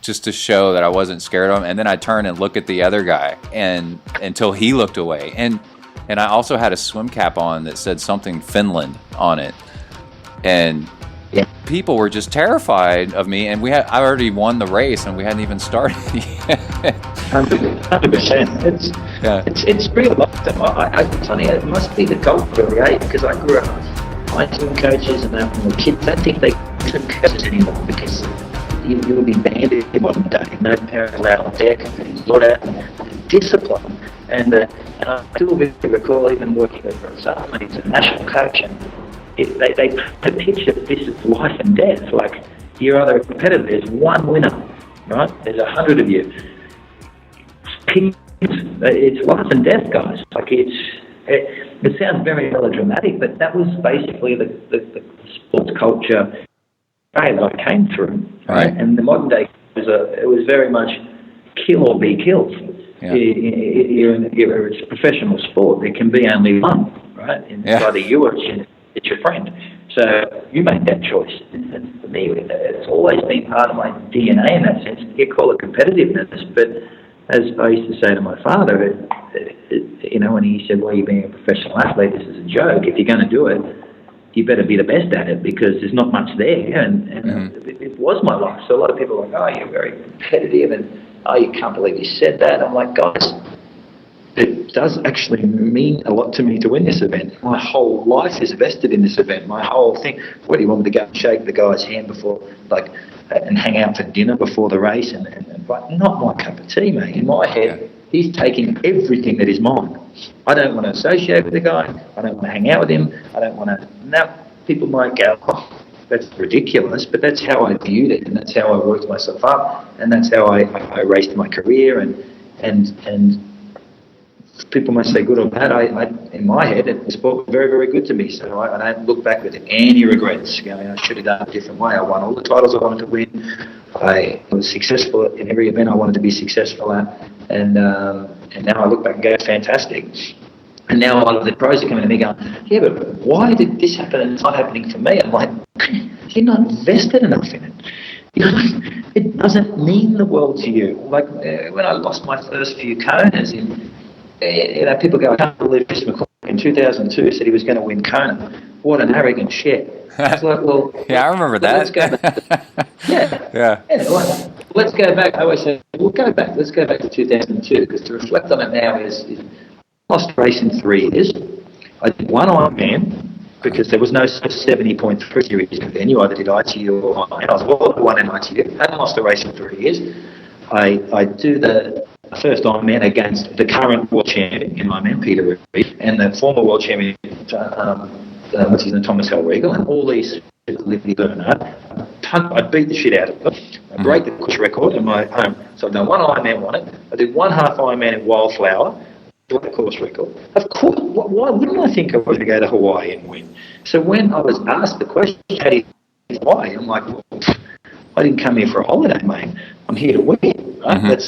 just to show that I wasn't scared of him. And then I'd turn and look at the other guy, and until he looked away. And I also had a swim cap on that said something Finland on it. And people were just terrified of me, and I already won the race, and we hadn't even started yet. 100%. It's real life. It's funny, it must be the culture, right? Because I grew up, my swim coaches and the kids, I don't think they swim coaches anymore, because you would be banned in modern day. No parent allowed on deck, not out discipline. And I still recall even working for someone who's a national coach, and they picture this as life and death. Like, you're either a competitor, there's one winner, right? There's 100 of you. It's life and death, guys. Like, it sounds very melodramatic, but that was basically the sports culture that I came through. Right? And the modern day it was very much kill or be killed. Yeah. It's a professional sport. There can be only one, right? And it's either you or it's your friend. So you make that choice. And for me, it's always been part of my DNA in that sense. You call it competitiveness, but as I used to say to my father, when he said, well, you're being a professional athlete, this is a joke. If you're going to do it, you better be the best at it, because there's not much there. And it was my life. So a lot of people are like, oh, you're very competitive, and oh, you can't believe you said that. I'm like, guys, it does actually mean a lot to me to win this event. My whole life is vested in this event. My whole thing. What do you want me to go and shake the guy's hand before, and hang out for dinner before the race? But not my cup of tea, mate. In my head, he's taking everything that is mine. I don't want to associate with the guy. I don't want to hang out with him. I don't want to. Now, people might go, oh, that's ridiculous, but that's how I viewed it, and that's how I worked myself up, and that's how I raced my career, and people might say good or bad. In my head, the sport was very, very good to me, so I don't look back with any regrets. I should have done it a different way. I won all the titles I wanted to win. I was successful in every event I wanted to be successful at, and now I look back and go, fantastic. And now a lot of the pros are coming to me going, yeah, but why did this happen and it's not happening for me? I'm like, you're not invested enough in it. It doesn't mean the world to you. Like, when I lost my first few Konas, people go, I can't believe Chris McCormack in 2002 said he was going to win Kona. What an arrogant shit. It's like, well, I remember that. Let's go back. Let's go back. I always say, let's go back to 2002, because to reflect on it now is I lost a race in 3 years. I did one Ironman, because there was no 70.3 series then. You either did ITU or Ironman. I was World 1 in ITU. I hadn't lost a race in 3 years. I do the first Ironman against the current world champion in Ironman, Peter Reed, and the former world champion, which is Thomas Hellriegel, and all these Liberty Bernard. I beat the shit out of them. I break the course record in my home. So I've done one Ironman, won it. I did one half Ironman in Wildflower, broke the course record. Of course, why wouldn't I think I was going to go to Hawaii and win? So when I was asked the question, how do you get to Hawaii? I'm like, well, I didn't come here for a holiday, mate. I'm here to win. Right?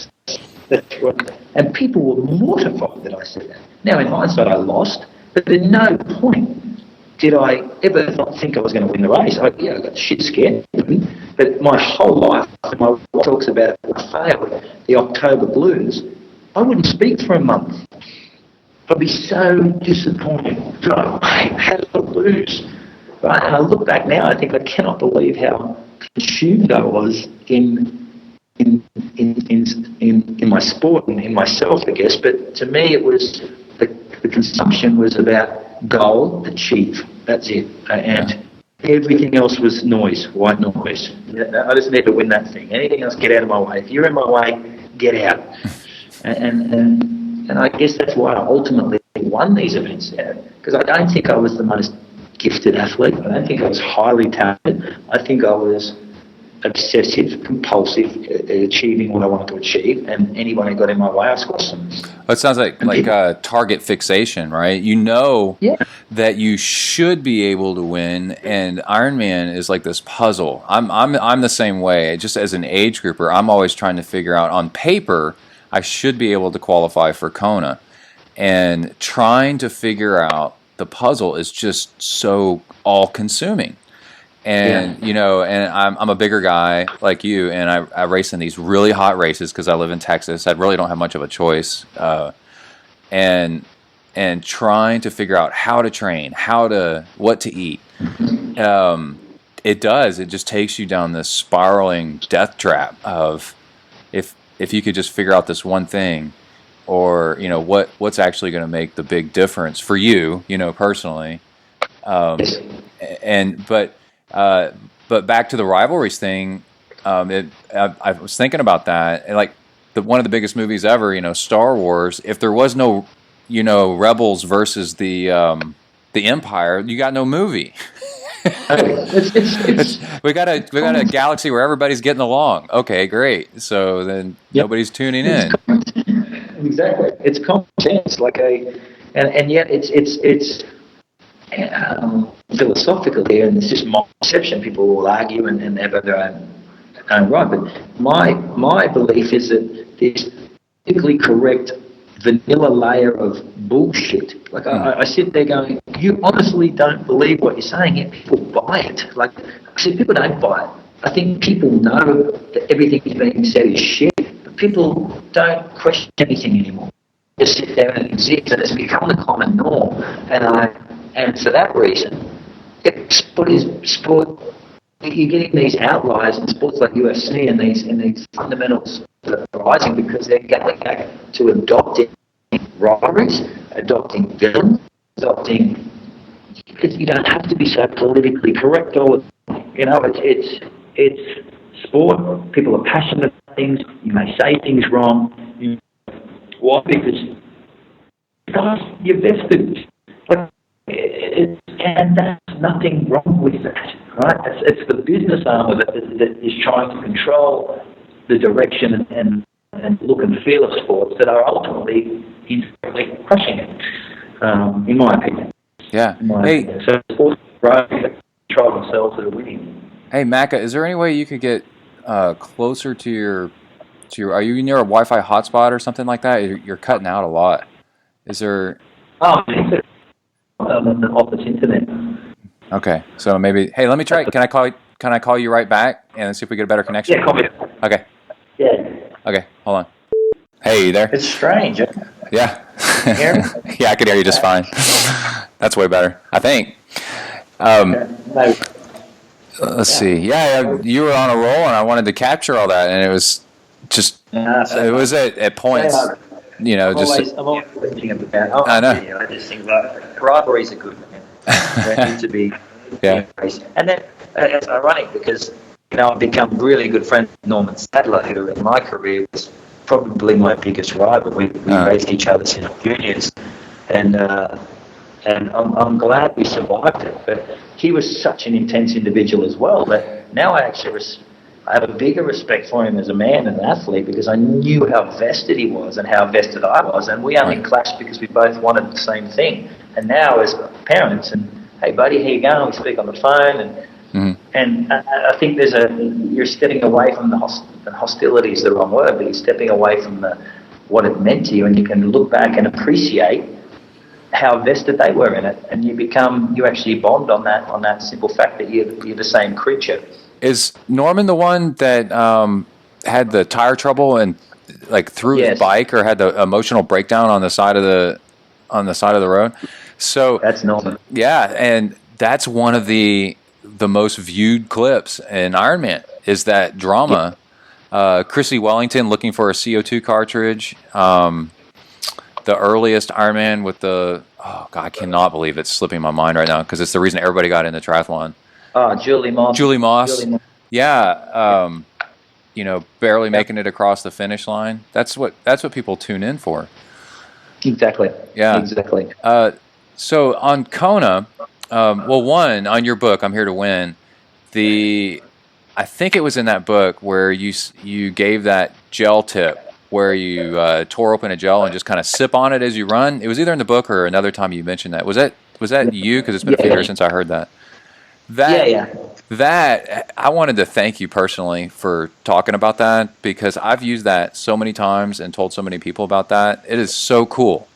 That's what. And people were mortified that I said that. Now, in hindsight, I lost, but at no point did I ever not think I was going to win the race. I got shit scared. But my whole life, my wife talks about I failed the October blues. I wouldn't speak for a month. I'd be so disappointed. How did I lose? Right? And I look back now, I think I cannot believe how consumed I was in my sport and in myself, I guess. But to me, it was the consumption was about goal, achieve. That's it. And everything else was noise, white noise. I just need to win that thing. Anything else, get out of my way. If you're in my way, get out. And I guess that's why I ultimately won these events. Because I don't think I was the most gifted athlete. I don't think I was highly talented. I think I was obsessive, compulsive at achieving what I wanted to achieve, and anyone who got in my way, I squashed them. It sounds like target fixation, right? You know that you should be able to win, and Ironman is like this puzzle. I'm the same way. Just as an age grouper, I'm always trying to figure out on paper I should be able to qualify for Kona, and trying to figure out the puzzle is just so all-consuming. And you know, and I'm a bigger guy like you, and I race in these really hot races because I live in Texas. I really don't have much of a choice, and trying to figure out how to train, what to eat. It just takes you down this spiraling death trap of if you could just figure out this one thing, or you know what's actually going to make the big difference for you, you know, personally, But back to the rivalries thing, I was thinking about that, and like one of the biggest movies ever, you know, Star Wars. If there was no, you know, Rebels versus the Empire, you got no movie. We got a galaxy where everybody's getting along. Okay, great. So then nobody's tuning in. Exactly, it's common sense, and yet it's. Philosophical here, and it's just my perception. People will argue and have their own right, but my belief is that this politically correct vanilla layer of bullshit. Like I sit there going, you honestly don't believe what you're saying, yet people buy it. Like I said, people don't buy it. I think people know that everything is being said is shit, but people don't question anything anymore. Just sit there and exist, and it's become the common norm. And for that reason, sport is sport. You're getting these outliers in sports like UFC and these fundamentals that are rising because they're going back to adopting rivalries, adopting villains, because you don't have to be so politically correct all the time. You know, it's sport. People are passionate about things. You may say things wrong. Why? Because you're vested. And there's nothing wrong with that, right? It's the business arm of it that is trying to control the direction and look and feel of sports that are ultimately crushing it, in my opinion. Yeah. Opinion. So sports control themselves that are winning. Hey, Macca, is there any way you could get closer to your? Are you near a Wi-Fi hotspot or something like that? You're cutting out a lot. Is there? On the office internet. Okay, so maybe. Hey, let me try. Can I call you right back and see if we get a better connection? Yeah, call me. Okay. Yeah. Okay, hold on. Hey, you there? It's strange. Yeah. Yeah, I can hear you just fine. That's way better, I think. Let's see. Yeah, you were on a roll, and I wanted to capture all that, and it was just. It was at points. You know, I'm always thinking about. I know. I just think rivalries are good, man. They need to be embraced. And then it's ironic because I've become really good friends with Norman Sadler, who in my career was probably my biggest rival. We raced each other since juniors, and I'm glad we survived it. But he was such an intense individual as well that now I have a bigger respect for him as a man and an athlete because I knew how vested he was and how vested I was, and we only clashed because we both wanted the same thing. And now as parents, and hey buddy, how you going? We speak on the phone, and I think you're stepping away from the hostility is the wrong word, but you're stepping away from what it meant to you, and you can look back and appreciate how vested they were in it, and you actually bond on that simple fact that you're the same creature. Is Norman the one that had the tire trouble and like threw his bike or had the emotional breakdown on the side of the road? So that's Norman. Yeah, and that's one of the most viewed clips in Ironman is that drama. Chrissy Wellington looking for a CO2 cartridge. The earliest Ironman with I cannot believe it's slipping my mind right now because it's the reason everybody got into triathlon. Julie Moss. Yeah, barely making it across the finish line. That's what people tune in for. Exactly. Yeah. Exactly. So on Kona, on your book, I'm Here to Win. I think it was in that book where you gave that gel tip where you tore open a gel and just kind of sip on it as you run. It was either in the book or another time you mentioned that. Was that you? Because it's been a few years since I heard that. That I wanted to thank you personally for talking about that, because I've used that so many times and told so many people about that. It is so cool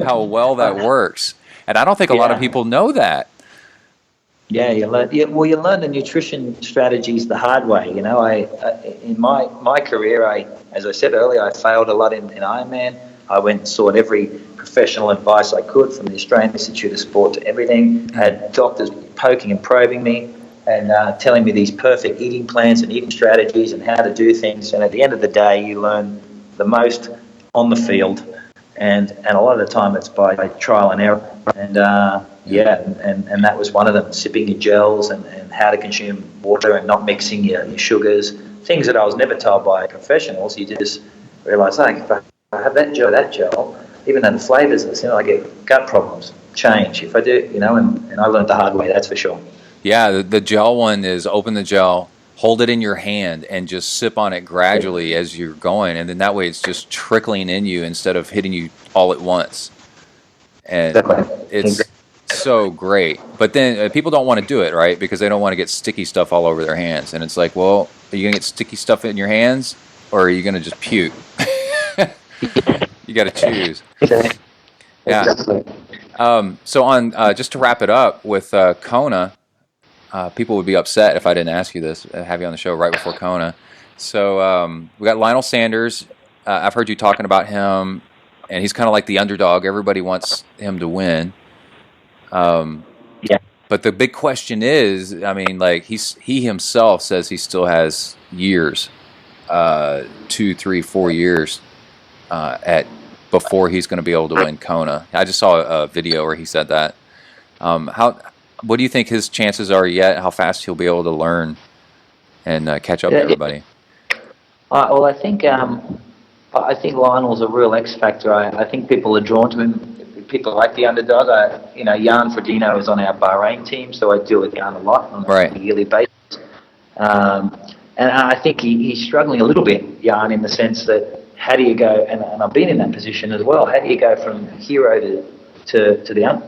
how well that works, and I don't think a lot of people know that. Yeah, you learn the nutrition strategies the hard way. You know, in my career, as I said earlier, I failed a lot in Ironman. I went and sought every professional advice I could, from the Australian Institute of Sport to everything. I had doctors poking and probing me and telling me these perfect eating plans and eating strategies and how to do things. And at the end of the day, you learn the most on the field. And a lot of the time it's by trial and error. And and that was one of them, sipping your gels and how to consume water and not mixing your sugars, things that I was never told by professionals. You just realise, if I have that gel, even though the flavours are similar, I get gut problems. Change if I do, and I learned the hard way, that's for sure. Yeah, the gel one is open the gel, hold it in your hand, and just sip on it gradually as you're going, and then that way it's just trickling in you instead of hitting you all at once. And it's so great. But then people don't want to do it, right? Because they don't want to get sticky stuff all over their hands. And it's like, well, are you going to get sticky stuff in your hands, or are you going to just puke? You got to choose. Yeah. Exactly. So on just to wrap it up with Kona, people would be upset if I didn't ask you this, have you on the show right before Kona. So we got Lionel Sanders. I've heard you talking about him, and he's kind of like the underdog. Everybody wants him to win. But the big question is, I mean, like he himself says he still has years, 2, 3, 4 years before he's going to be able to win Kona. I just saw a video where he said that. What do you think his chances are yet? How fast he'll be able to learn and catch up to everybody? Well, I think Lionel's a real X factor. I think people are drawn to him. People like the underdog. Jan Frodeno is on our Bahrain team, so I deal with Jan a lot on a yearly basis. And I think he's struggling a little bit, Jan, in the sense that how do you go, and I've been in that position as well, how do you go from hero to the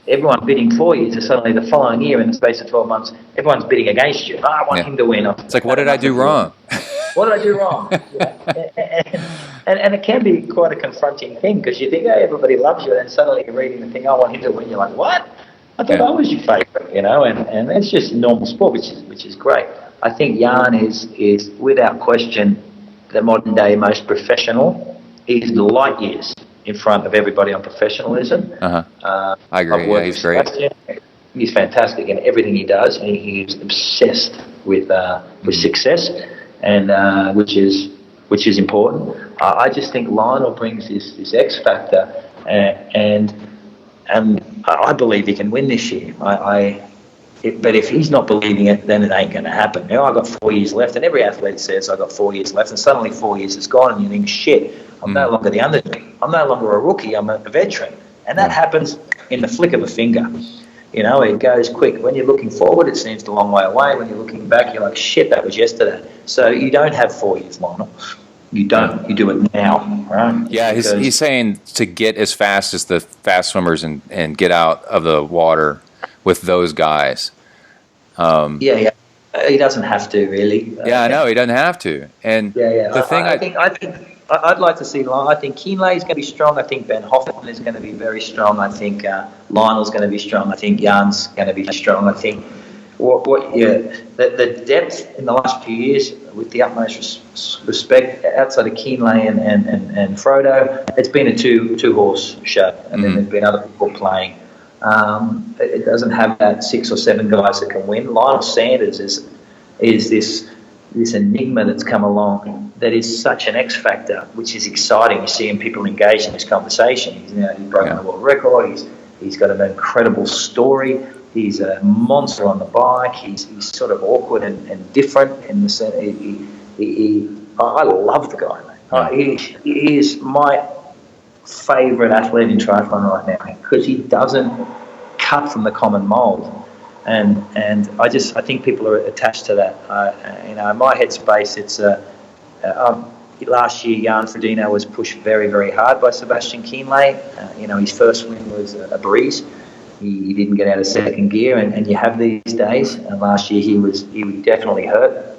everyone bidding for you to suddenly the following year, in the space of 12 months, everyone's bidding against you. I want him to win. It's like, what did I do wrong? What did I do wrong? And it can be quite a confronting thing, because you think, everybody loves you, and then suddenly you're reading the thing, I want him to win. You're like, what? I thought I was your favourite, and it's just normal sport, which is great. I think Jan is without question the modern day most professional. He's light years in front of everybody on professional-ism. I agree. He's great. He's fantastic in everything he does, and he's obsessed with success, and which is important. I just think Lionel brings this X factor, and I believe he can win this year. But if he's not believing it, then it ain't going to happen. Now I've got 4 years left, and every athlete says I've got 4 years left, and suddenly 4 years is gone, and you think, shit, I'm no longer the underdog. I'm no longer a rookie. I'm a veteran, and that happens in the flick of a finger. It goes quick. When you're looking forward, it seems a long way away. When you're looking back, you're like, shit, that was yesterday. So you don't have 4 years, Lionel. You don't. You do it now, right? Yeah, he's saying to get as fast as the fast swimmers and get out of the water with those guys. He doesn't have to, really. I know he doesn't have to. And the thing I think I'd like to see. I think Kienle is going to be strong. I think Ben Hoffman is going to be very strong. I think Lionel's going to be strong. I think Jan's going to be strong. I think the depth in the last few years, with the utmost respect, outside of Kienle and Frodo, it's been a two-horse show, and then there's been other people playing. It doesn't have that 6 or 7 guys that can win. Lionel Sanders is this enigma that's come along that is such an X factor, which is exciting. You're seeing people engage in this conversation. He's broken the world record. He's got an incredible story. He's a monster on the bike. He's sort of awkward and different in the sense. I love the guy, mate. He is my favourite athlete in triathlon right now, because he doesn't cut from the common mould. and I think people are attached to that. In my headspace, it's last year Jan Frodeno was pushed very, very hard by Sebastian Kienle. His first win was a breeze. He didn't get out of second gear, and you have these days. And last year he was definitely hurt.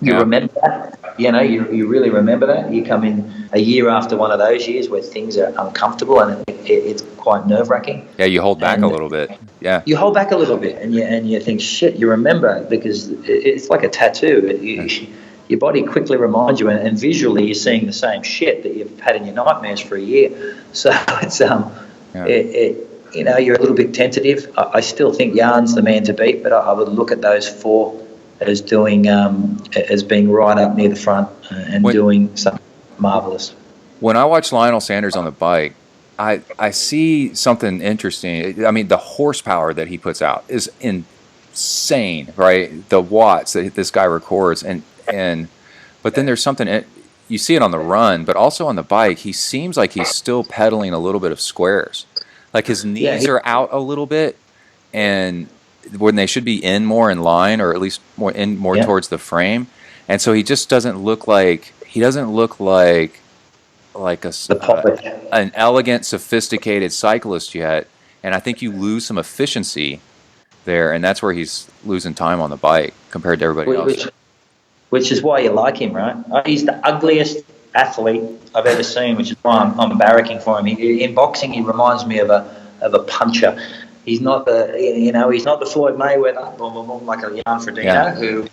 You remember that? You really remember that. You come in a year after one of those years where things are uncomfortable and it's quite nerve-wracking. Yeah, you hold back a little bit. Yeah, you hold back a little bit, and you think, shit. You remember, because it's like a tattoo. Your body quickly reminds you, and visually you're seeing the same shit that you've had in your nightmares for a year. So it's you're a little bit tentative. I still think Jan's the man to beat, but I would look at those four as doing as being right up near the front and doing something marvelous. When I watch Lionel Sanders on the bike, I see something interesting. I mean, the horsepower that he puts out is insane, right? The watts that this guy records, but then there's something, you see it on the run, but also on the bike, he seems like he's still pedaling a little bit of squares. Like his knees are out a little bit, and when they should be in more in line, or at least more towards the frame, and so he just doesn't look like an elegant, sophisticated cyclist yet. And I think you lose some efficiency there, and that's where he's losing time on the bike compared to everybody else. Which is why you like him, right? He's the ugliest athlete I've ever seen, which is why I'm barracking for him. In boxing, he reminds me of a puncher. He's not the Floyd Mayweather, or like a Jan Frodeno,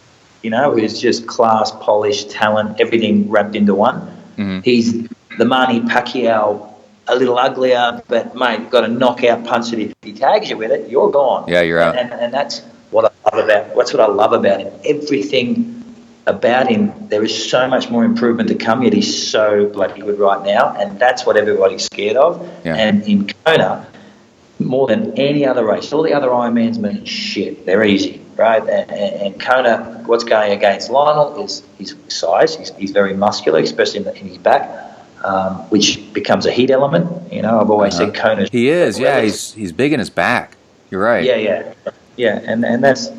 who's just class, polish, talent, everything wrapped into one. Mm-hmm. He's the Manny Pacquiao, a little uglier, but mate, got a knockout punch that if he tags you with it, you're gone. Yeah, you're out. And that's what I love about him. Everything about him, there is so much more improvement to come, yet he's so bloody good right now, and that's what everybody's scared of. Yeah. And in Kona, more than any other race, all the other Ironmans mean shit. They're easy, right? And Kona, what's going against Lionel is his size. He's very muscular, especially in his back, which becomes a heat element. I've always said Kona. He is, he's big in his back. You're right. Yeah, and that's,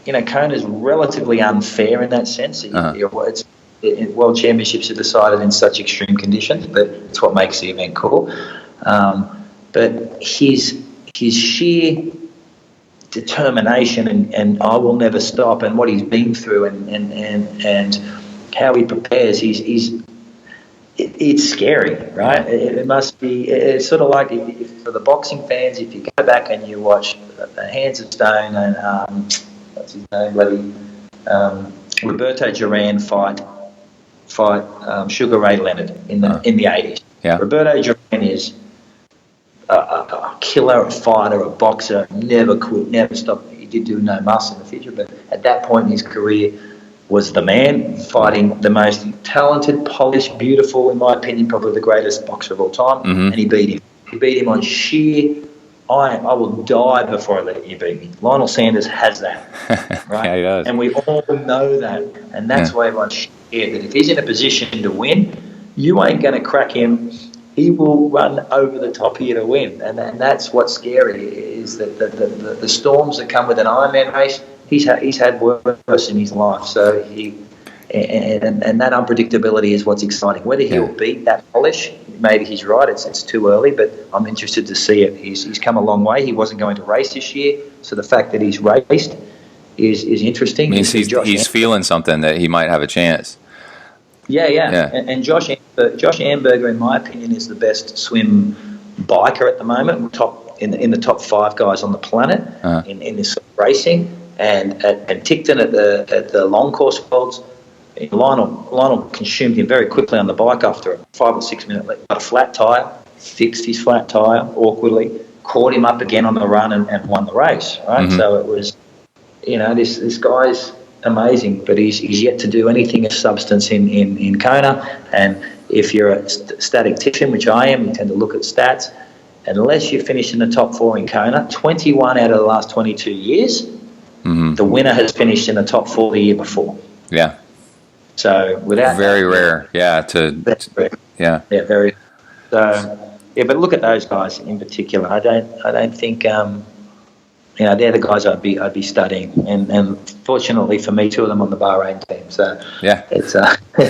Kona's relatively unfair in that sense. World Championships are decided in such extreme conditions, but it's what makes the event cool. But his sheer determination and I will never stop, and what he's been through and how he prepares, it's scary, right? It must be. It's sort of like if for the boxing fans, if you go back and you watch the Hands of Stone and what's his name, Roberto Duran fight Sugar Ray Leonard in the 80s. Yeah. Roberto Duran is a killer, a fighter, a boxer, never quit, never stopped. He did do no muss in the future, but at that point in his career was the man fighting the most talented, polished, beautiful, in my opinion, probably the greatest boxer of all time, and he beat him. He beat him on sheer, I will die before I let you beat me. Lionel Sanders has that, right? Yeah, he does. And we all know that, and that's why everyone's scared that if he's in a position to win, you ain't going to crack him. He will run over the top of you to win, and that's what's scary, is that the storms that come with an Ironman race, he's had worse in his life. So and that unpredictability is what's exciting. Whether he'll beat that polish, maybe he's right. It's too early, but I'm interested to see it. He's come a long way. He wasn't going to race this year, so the fact that he's raced is interesting. Means he's feeling something that he might have a chance. Yeah. And Josh Amberger, in my opinion, is the best swim biker at the moment. In the top 5 guys on the planet in this sort of racing. And Ticton at the long course worlds, Lionel consumed him very quickly on the bike after a 5 or 6 minute got a flat tyre, fixed his flat tyre awkwardly, caught him up again on the run and won the race. Right, so it was, this guy's amazing, but he's yet to do anything of substance in Kona. And if you're a statistician, which I am, you tend to look at stats. Unless you finish in the top 4 in Kona, 21 out of the last 22 years, the winner has finished in the top 4 the year before. Yeah. So without very rare, very. So but look at those guys in particular. I don't think they're the guys I'd be studying, and fortunately for me, 2 of them on the Bahrain team. So yeah, it's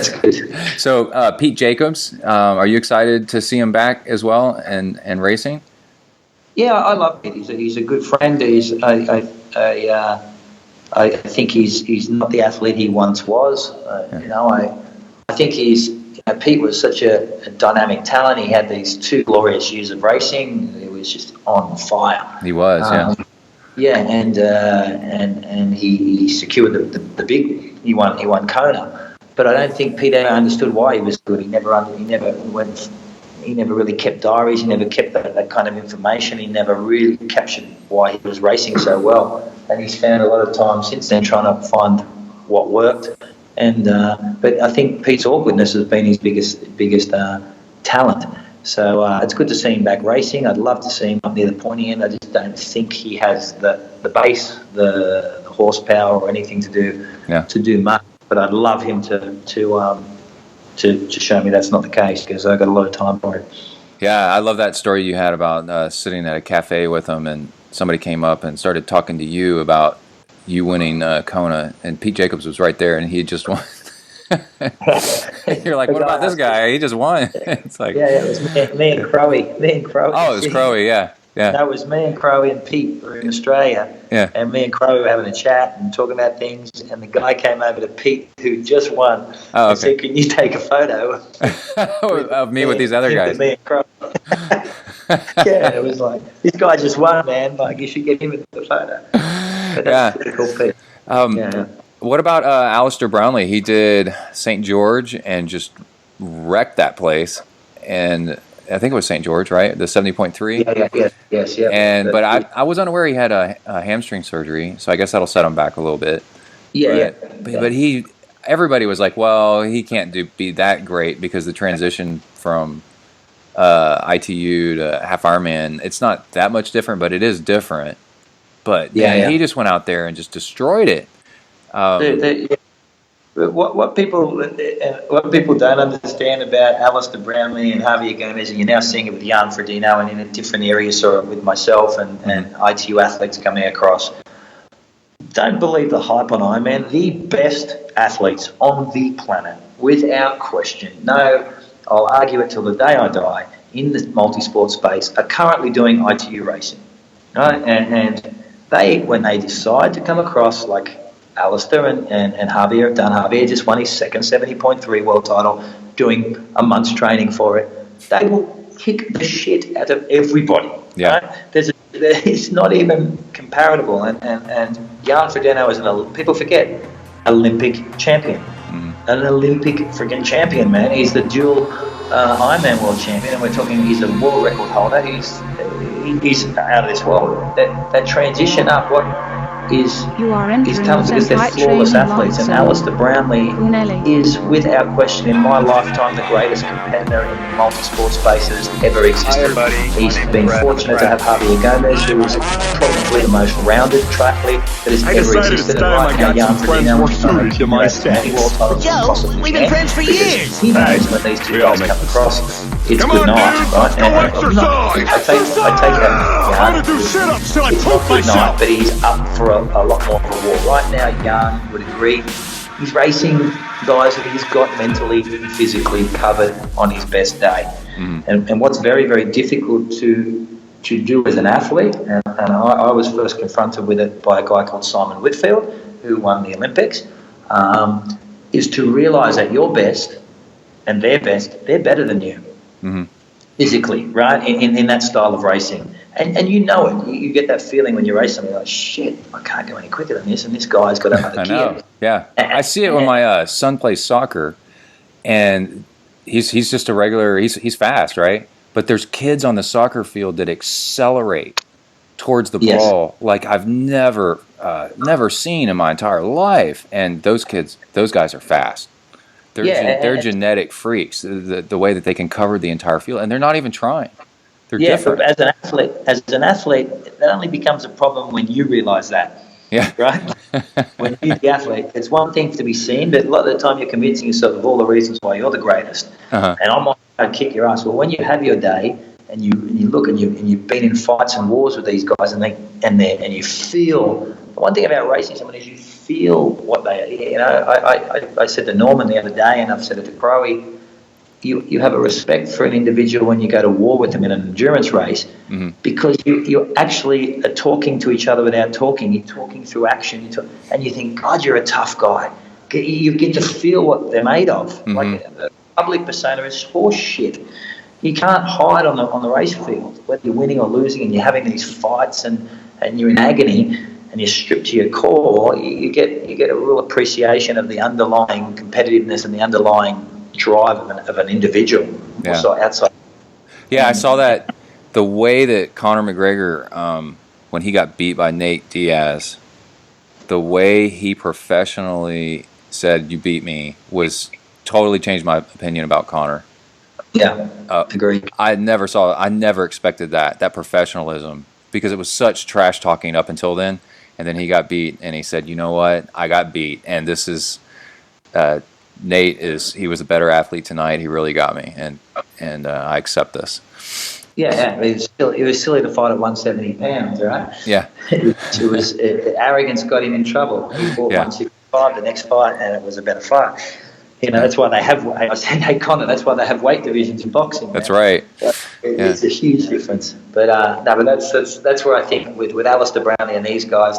good. So Pete Jacobs, are you excited to see him back as well and racing? Yeah, I love Pete. He's a good friend. I think he's not the athlete he once was. I think Pete was such a dynamic talent. He had these 2 glorious years of racing. He was just on fire. He was, yeah, and he secured the big. He won Kona, but I don't think Pete ever understood why he was good. He never really kept diaries. He never kept that kind of information. He never really captured why he was racing so well. And he's found a lot of time since then trying to find what worked. And but I think Pete's awkwardness has been his biggest talent. So it's good to see him back racing. I'd love to see him up near the pointy end. I just don't think he has the base, the horsepower, or anything to do much. But I'd love him to show me that's not the case, because I've got a lot of time for it. Yeah, I love that story you had about sitting at a cafe with him, and somebody came up and started talking to you about you winning Kona, and Pete Jacobs was right there, and he just won. You're like, what about this guy? He just won. It's like, it was me and Crowe. Oh, it was Crowe, yeah. That was me and Crowe and Pete were in Australia. Yeah. And me and Crowe were having a chat and talking about things, and the guy came over to Pete, who just won, and said, "Can you take a photo of me with these other guys?" Me and Crowe. Yeah, it was like, this guy just won, man. Like, you should get him in the photo. But that's pretty cool, Pete. What about Alistar Brownlee? He did St. George and just wrecked that place. And I think it was St. George, right? The 70.3? Yes. But I was unaware he had a hamstring surgery, so I guess that'll set him back a little bit. But everybody was like, well, he can't be that great, because the transition from ITU to half Ironman, it's not that much different, but it is different. But he just went out there and just destroyed it. What people don't understand about Alistar Brownlee and Javier Gomez, and you're now seeing it with Jan Frodeno and in different areas, or with myself and ITU athletes coming across. Don't believe the hype on Ironman. The best athletes on the planet, without question. No, I'll argue it till the day I die, in the multi-sport space, are currently doing ITU racing. Right? And they, when they decide to come across, like Alistar and Javier have done. Javier just won his second 70.3 world title, doing a month's training for it. They will kick the shit out of everybody. Yeah. Right? It's not even comparable. And Jan Frodeno is people forget, Olympic champion. An Olympic friggin' champion, man. He's the dual Ironman world champion, and we're talking, he's a world record holder. He's out of this world. That transition up, is tough, because they're flawless athletes, and Alistar Brownlee is, without question, in my lifetime, the greatest competitor in the multi-sport space that has ever existed. He's been fortunate to have Javier Gomez, who is probably the most rounded triathlete that has ever existed. And right now, Jan Frodeno has many world titles than possibly we've been friends for years. He knows when these two guys come across, it's good night, right? And I take that. It's not good night, but he's up for a lot more of a war. Right now, Jan would agree, he's racing guys that he's got mentally and physically covered on his best day. And what's very, very difficult to do as an athlete, and I was first confronted with it by a guy called Simon Whitfield, who won the Olympics, is to realise that your best and their best, they're better than you. Physically, right, in that style of racing. And you know it. You get that feeling when you're racing. You're like, shit, I can't go any quicker than this, and this guy's got another gear. I know, yeah. I see it when my son plays soccer, and he's just a regular, he's fast, right? But there's kids on the soccer field that accelerate towards the ball like I've never seen in my entire life. And those guys are fast. They're genetic freaks, the way that they can cover the entire field, and they're not even trying. They're different. But as an athlete, that only becomes a problem when you realise that. Yeah. Right? When you're the athlete, it's one thing to be seen, but a lot of the time you're convincing yourself of all the reasons why you're the greatest. And I might kick your ass. Well, when you have your day and you look and you've been in fights and wars with these guys, and you feel. The one thing about racing someone is you feel what they. I said to Norman the other day, and I've said it to Crowe. You have a respect for an individual when you go to war with them in an endurance race, because you actually are talking to each other without talking. You're talking through action, and you think, God, you're a tough guy. You get to feel what they're made of. Like the public persona is horse shit. You can't hide on the race field, whether you're winning or losing, and you're having these fights and you're in agony and you're stripped to your core. You get a real appreciation of the underlying competitiveness and the underlying drive of an individual. Yeah. Also outside. Yeah, I saw that. The way that Conor McGregor, when he got beat by Nate Diaz, the way he professionally said, "You beat me," was totally changed my opinion about Conor. Yeah, agreed. I never expected that professionalism, because it was such trash talking up until then, and then he got beat, and he said, "You know what? I got beat, and this is Nate he was a better athlete tonight. He really got me, and I accept this." Yeah, it was silly to fight at 170 pounds, right? Yeah, it was arrogance got him in trouble. He fought 165 the next fight, and it was a better fight. That's why they have. I said, "Hey, Conor, that's why they have weight divisions in boxing." That's right. It's a huge difference. But that's where I think with Alistar Brownlee and these guys,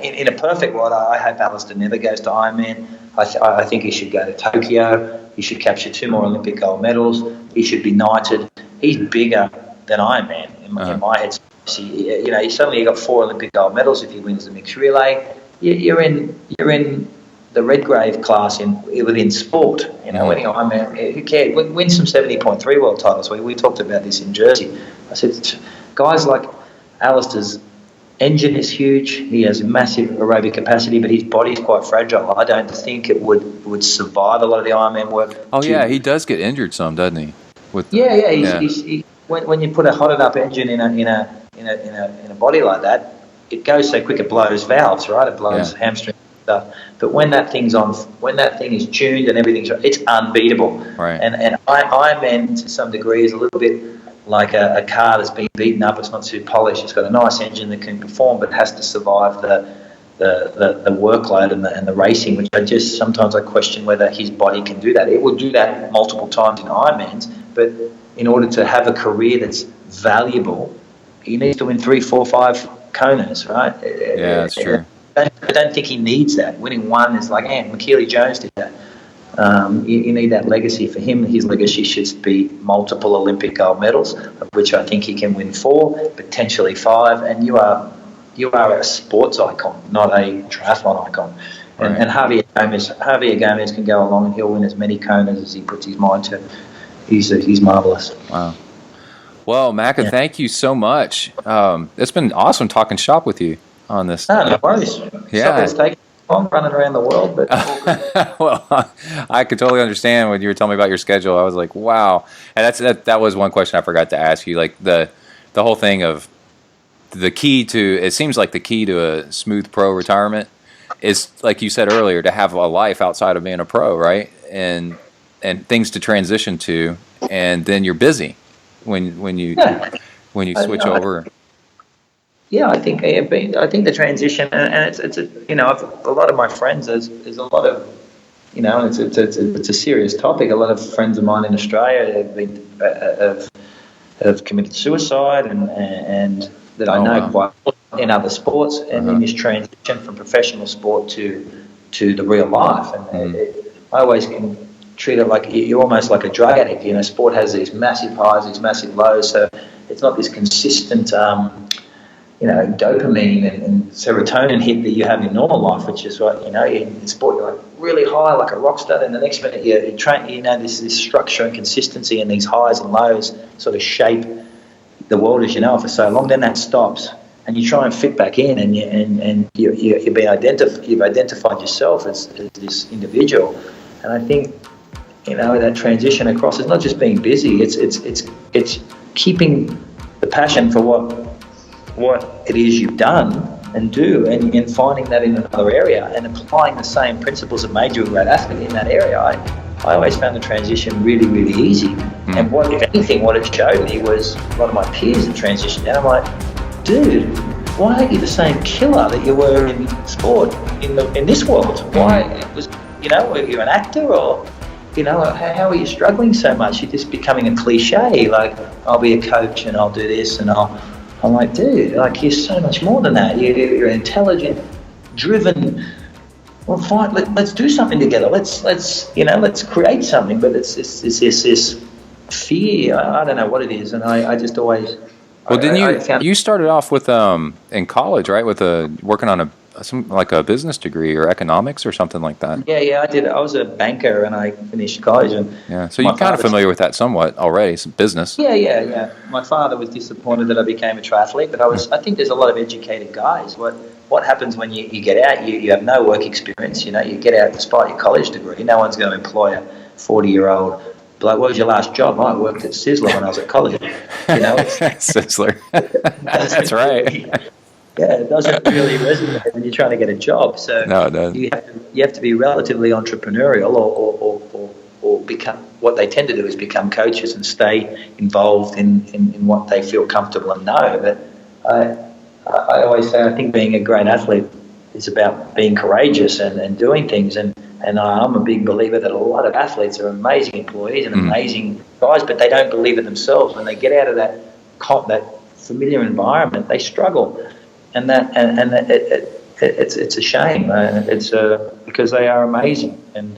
in a perfect world, I hope Alistar never goes to Ironman. I think he should go to Tokyo. He should capture 2 more Olympic gold medals. He should be knighted. He's bigger than Ironman in my head. Suddenly you got 4 Olympic gold medals if he wins the mixed relay. You're in the Redgrave class within sport. Winning Ironman, who cares? Win some 70.3 world titles. We talked about this in Jersey. I said, guys like Alistar's engine is huge. He has massive aerobic capacity, but his body is quite fragile. I don't think it would survive a lot of the Ironman work. Oh yeah, he does get injured some, doesn't he? When you put a hotted up engine in a body like that, it goes so quick it blows valves, right? It blows hamstrings and stuff. But when that thing is tuned and everything's right, it's unbeatable. Right. And Ironman to some degree is a little bit like a car that's been beaten up. It's not too polished. It's got a nice engine that can perform, but has to survive the workload and the racing, which sometimes I question whether his body can do that. It will do that multiple times in Ironmans, but in order to have a career that's valuable, he needs to win 3, 4, 5 Konas, right? Yeah, that's true. I don't think he needs that. Winning 1 is like, McKeely Jones did that. You need that legacy for him. His legacy should be multiple Olympic gold medals, of which I think he can win 4, potentially 5, and you are a sports icon, not a triathlon icon. Right. And Javier Gomez can go along and he'll win as many Konas as he puts his mind to. He's marvelous. Wow. Well, Macca, thank you so much. It's been awesome talking shop with you on this. No worries. Yeah. It's taking time running around the world, but well, I could totally understand when you were telling me about your schedule. I was like, wow. And that was one question I forgot to ask you. Like the whole thing of it seems like the key to a smooth pro retirement is, like you said earlier, to have a life outside of being a pro, right? And things to transition to, and then you're busy when you switch over. Yeah, I think the transition, and it's a lot of my friends. There's a lot of, it's a serious topic. A lot of friends of mine in Australia have committed suicide, and that I know quite well in other sports, and in this transition from professional sport to the real life. And I always can treat it like you're almost like a drug addict. Sport has these massive highs, these massive lows, so it's not this consistent dopamine and serotonin hit that you have in normal life, which is what, in sport you're like really high like a rock star, and the next minute you train, this structure and consistency and these highs and lows sort of shape the world as you know it for so long. Then that stops and you try and fit back in, and you've identified yourself as this individual. And I think that transition across is not just being busy, it's keeping the passion for what it is you've done and do, and finding that in another area and applying the same principles that made you a great athlete in that area. I always found the transition really, really easy. And what, if anything, what it showed me was a lot of my peers had transitioned out. I'm like, dude, why aren't you the same killer that you were in sport in this world? Why was, you're an actor, or how are you struggling so much? You're just becoming a cliche. Like, I'll be a coach and I'll do this, and I'm like, dude, like, you're so much more than that. You're intelligent, driven. Well, fine. Let's do something together. Let's create something. But it's this fear. I don't know what it is, and I just always. Well, didn't you started off with in college, right? With working on a business degree or economics or something like that. Yeah, I did. I was a banker and I finished college. And so you're kind of familiar with that somewhat already, some business. Yeah. My father was disappointed that I became a triathlete, but I think there's a lot of educated guys. What happens when you get out? You have no work experience. You get out despite your college degree. No one's going to employ a 40-year-old. Like, what was your last job? I worked at Sizzler when I was at college. Sizzler. That's right. Yeah, it doesn't really resonate when you're trying to get a job. So no, it doesn't. You have to be relatively entrepreneurial, or become. What they tend to do is become coaches and stay involved in what they feel comfortable and know. But I always say, I think being a great athlete is about being courageous and doing things. And I'm a big believer that a lot of athletes are amazing employees and amazing guys, but they don't believe it themselves. When they get out of that familiar environment, they struggle, and it's a shame. It's because they are amazing, and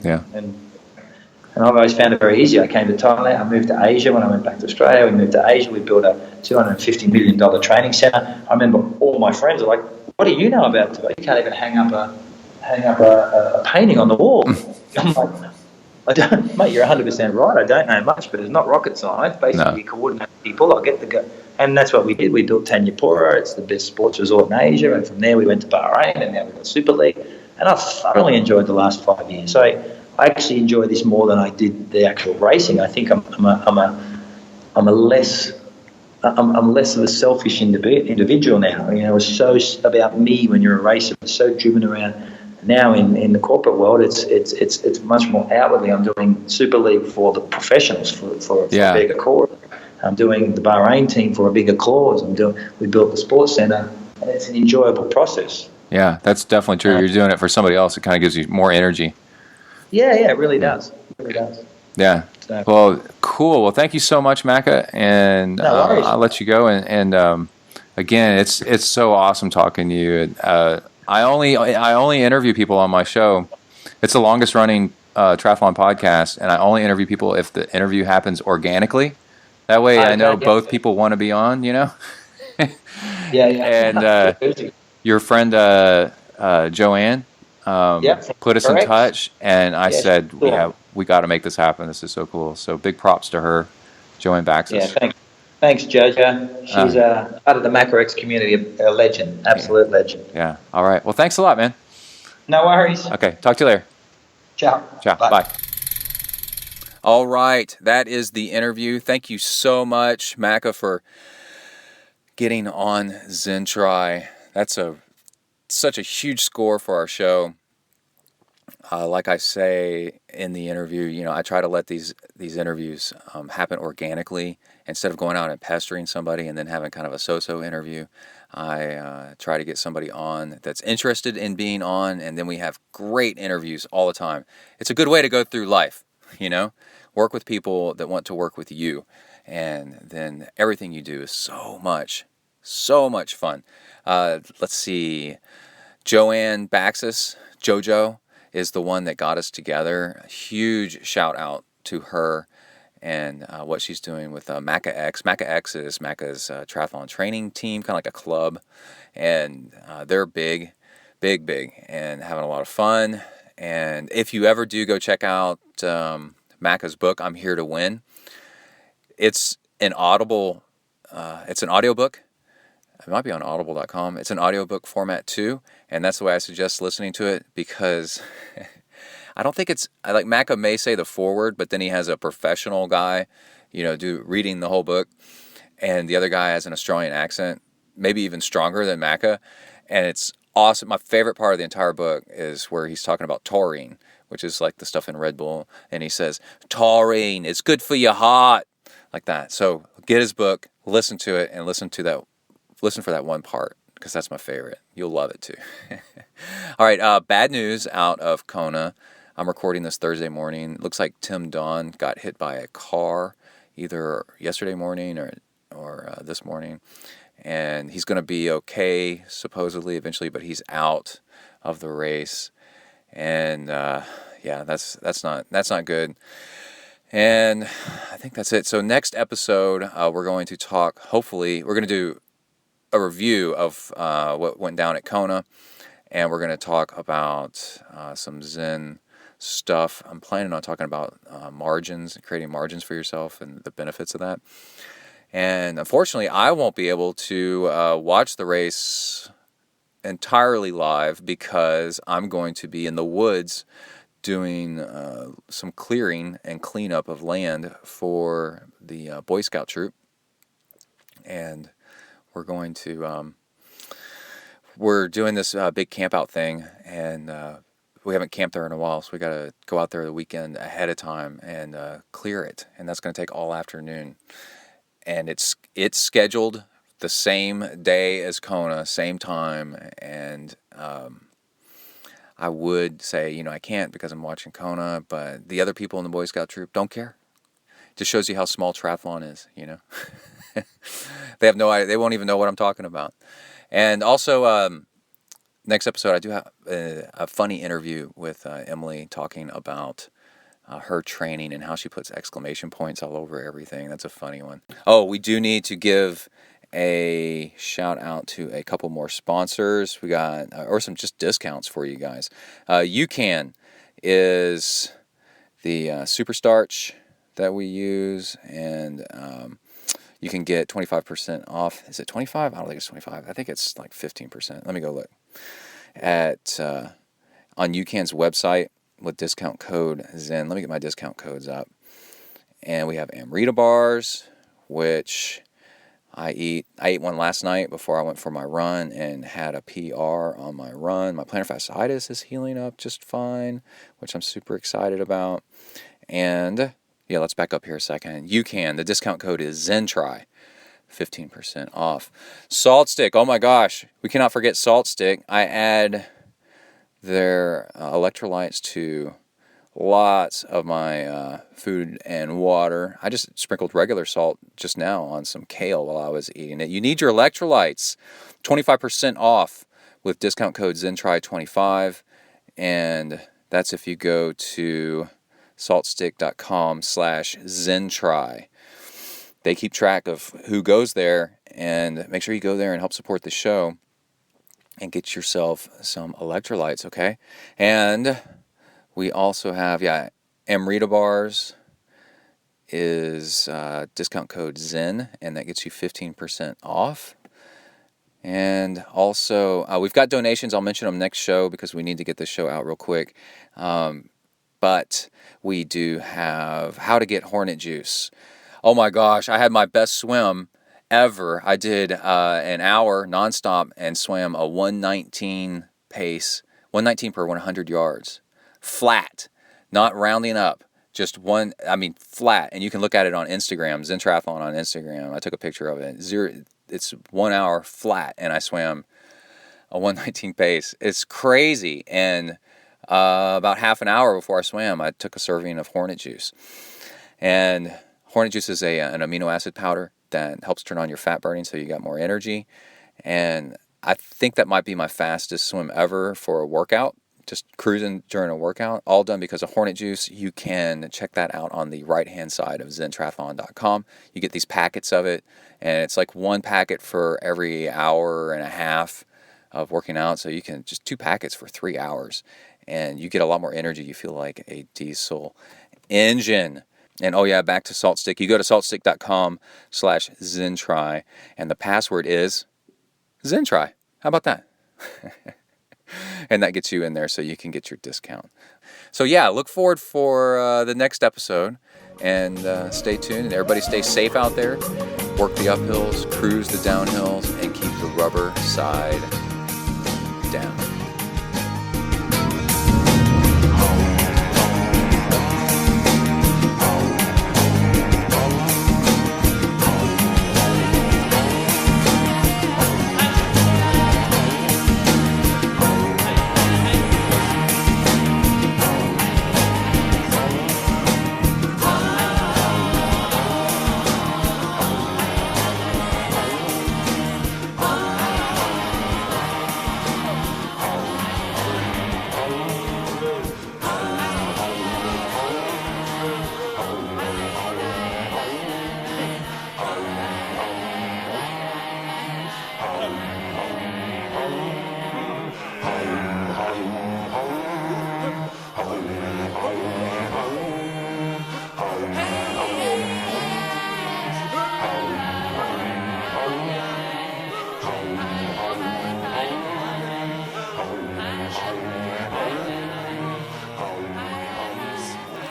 I've always found it very easy. I came to Thailand. I moved to Asia when I went back to Australia. We moved to Asia. We built a $250 million training center. I remember all my friends are like, "What do you know about it? You can't even hang up a painting on the wall." I'm like, I don't, mate, you're 100% right. I don't know much, but it's not rocket science. Basically, coordinate people. I'll get the go. And that's what we did. We built Tanyapura. It's the best sports resort in Asia. And from there, we went to Bahrain, and now we've got Super League. And I've thoroughly enjoyed the last 5 years. So I actually enjoy this more than I did the actual racing. I think I'm less of a selfish individual now. It's so about me when you're a racer. It's so driven around. Now in the corporate world, it's much more outwardly. I'm doing Super League for the professionals for a bigger cause. I'm doing the Bahrain team for a bigger cause. We built the sports center, and it's an enjoyable process. Yeah, that's definitely true. You're doing it for somebody else. It kind of gives you more energy. Yeah, it really does. It really does. Yeah. So. Well, cool. Well, thank you so much, Macca, and I'll let you go. And again, it's so awesome talking to you. I only interview people on my show. It's the longest running triathlon podcast, and I only interview people if the interview happens organically. That way, I know both people want to be on. Yeah. And your friend Joanne put us in touch, and I said, cool. We got to make this happen. This is so cool. So big props to her, Joanne Baxis. Yeah, thanks, Jojo. She's part of the MacroX community, a legend, absolute legend. Yeah. All right. Well, thanks a lot, man. No worries. Okay. Talk to you later. Ciao. Bye. All right. That is the interview. Thank you so much, Macca, for getting on ZenTri. That's such a huge score for our show. Like I say in the interview, I try to let these interviews happen organically instead of going out and pestering somebody and then having kind of a so-so interview. I try to get somebody on that's interested in being on, and then we have great interviews all the time. It's a good way to go through life, Work with people that want to work with you, and then everything you do is so much fun. Let's see. Joanne Baxis, JoJo, is the one that got us together. A huge shout out to her and what she's doing with Macca X. Macca X is Macca's triathlon training team, kind of like a club, and they're big, and having a lot of fun. And if you ever do go check out Macca's book, I'm Here to Win, it's an Audible. It's an audiobook. It might be on audible.com. It's an audiobook format too, and that's the way I suggest listening to it, because I don't think it's, like, Macca may say the foreword, but then he has a professional guy, reading the whole book, and the other guy has an Australian accent, maybe even stronger than Macca, and it's awesome. My favorite part of the entire book is where he's talking about taurine, which is like the stuff in Red Bull, and he says, taurine is good for your heart. like that. So get his book, listen to it, and listen for that one part, because that's my favorite. You'll love it too. All right, bad news out of Kona. I'm recording this Thursday morning. Looks like Tim Don got hit by a car either yesterday morning or this morning. And he's going to be okay, supposedly, eventually, but he's out of the race. And that's not good. And I think that's it. So next episode, we're going to talk, hopefully, we're going to do a review of what went down at Kona. And we're going to talk about some Zen stuff. I'm planning on talking about margins, creating margins for yourself and the benefits of that. And unfortunately, I won't be able to watch the race entirely live because I'm going to be in the woods doing some clearing and cleanup of land for the Boy Scout troop. And we're going to, we're doing this big camp out thing, and we haven't camped there in a while, so we got to go out there the weekend ahead of time and clear it. And that's going to take all afternoon. And it's scheduled the same day as Kona, same time, and I would say, I can't because I'm watching Kona, but the other people in the Boy Scout troop don't care. Just shows you how small triathlon is, They have no idea. They won't even know what I'm talking about. And also, next episode, I do have a funny interview with Emily talking about her training and how she puts exclamation points all over everything. That's a funny one. Oh, we do need to give a shout out to a couple more sponsors. We got, or some just discounts for you guys. UCAN is the super starch that we use, and you can get 25% off. Is it 25? I don't think it's 25. I think it's like 15%. Let me go look at on UCAN's website with discount code Zen. Let me get my discount codes up. And we have Amrita bars, which I ate one last night before I went for my run and had a PR on my run. My plantar fasciitis is healing up just fine, which I'm super excited about. And yeah, let's back up here a second. UCAN, the discount code is ZenTri, 15% off. Salt Stick, oh my gosh, we cannot forget Salt Stick. I add their electrolytes to lots of my food and water. I just sprinkled regular salt just now on some kale while I was eating it. You need your electrolytes. 25% off with discount code ZenTri25. And that's if you go to saltstick.com/ZenTri. They keep track of who goes there, and make sure you go there and help support the show and get yourself some electrolytes, okay? And we also have, Amrita bars is discount code Zen, and that gets you 15% off. And also, we've got donations. I'll mention them next show because we need to get this show out real quick. But we do have how to get Hornet Juice. Oh my gosh, I had my best swim ever. I did an hour nonstop and swam a 119 pace, 119 per 100 yards. Flat, not rounding up, just flat. And you can look at it on Instagram, ZenTriathlon on Instagram. I took a picture of it. It's 1 hour flat, and I swam a 119 pace. It's crazy. And about half an hour before I swam, I took a serving of Hornet Juice. And Hornet Juice is an amino acid powder that helps turn on your fat burning so you got more energy. And I think that might be my fastest swim ever for a workout, just cruising during a workout, all done because of Hornet Juice. You can check that out on the right-hand side of ZenTriathlon.com. You get these packets of it, and it's like one packet for every hour and a half of working out. So you can just 2 packets for 3 hours, and you get a lot more energy. You feel like a diesel engine. And back to Salt Stick. You go to saltstick.com/ZenTri, and the password is ZenTri. How about that? And that gets you in there so you can get your discount. So look forward for the next episode, and stay tuned. And everybody stay safe out there. Work the uphills, cruise the downhills, and keep the rubber side down.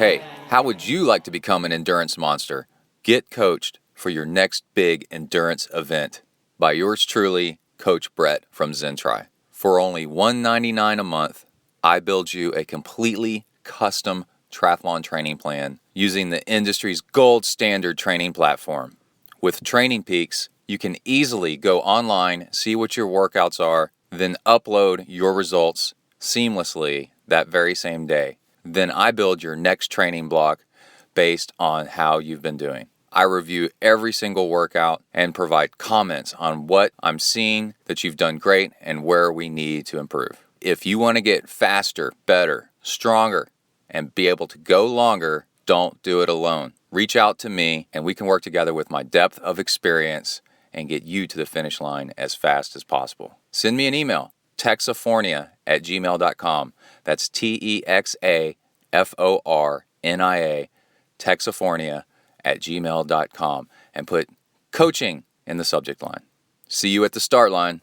Hey, how would you like to become an endurance monster? Get coached for your next big endurance event by yours truly, Coach Brett from ZenTri. For only $199 a month, I build you a completely custom triathlon training plan using the industry's gold standard training platform. With Training Peaks, you can easily go online, see what your workouts are, then upload your results seamlessly that very same day. Then I build your next training block based on how you've been doing. I review every single workout and provide comments on what I'm seeing that you've done great and where we need to improve. If you want to get faster, better, stronger, and be able to go longer, don't do it alone. Reach out to me and we can work together with my depth of experience and get you to the finish line as fast as possible. Send me an email, texafornia@gmail.com. That's TEXAFORNIA, texafornia@gmail.com, and put coaching in the subject line. See you at the start line.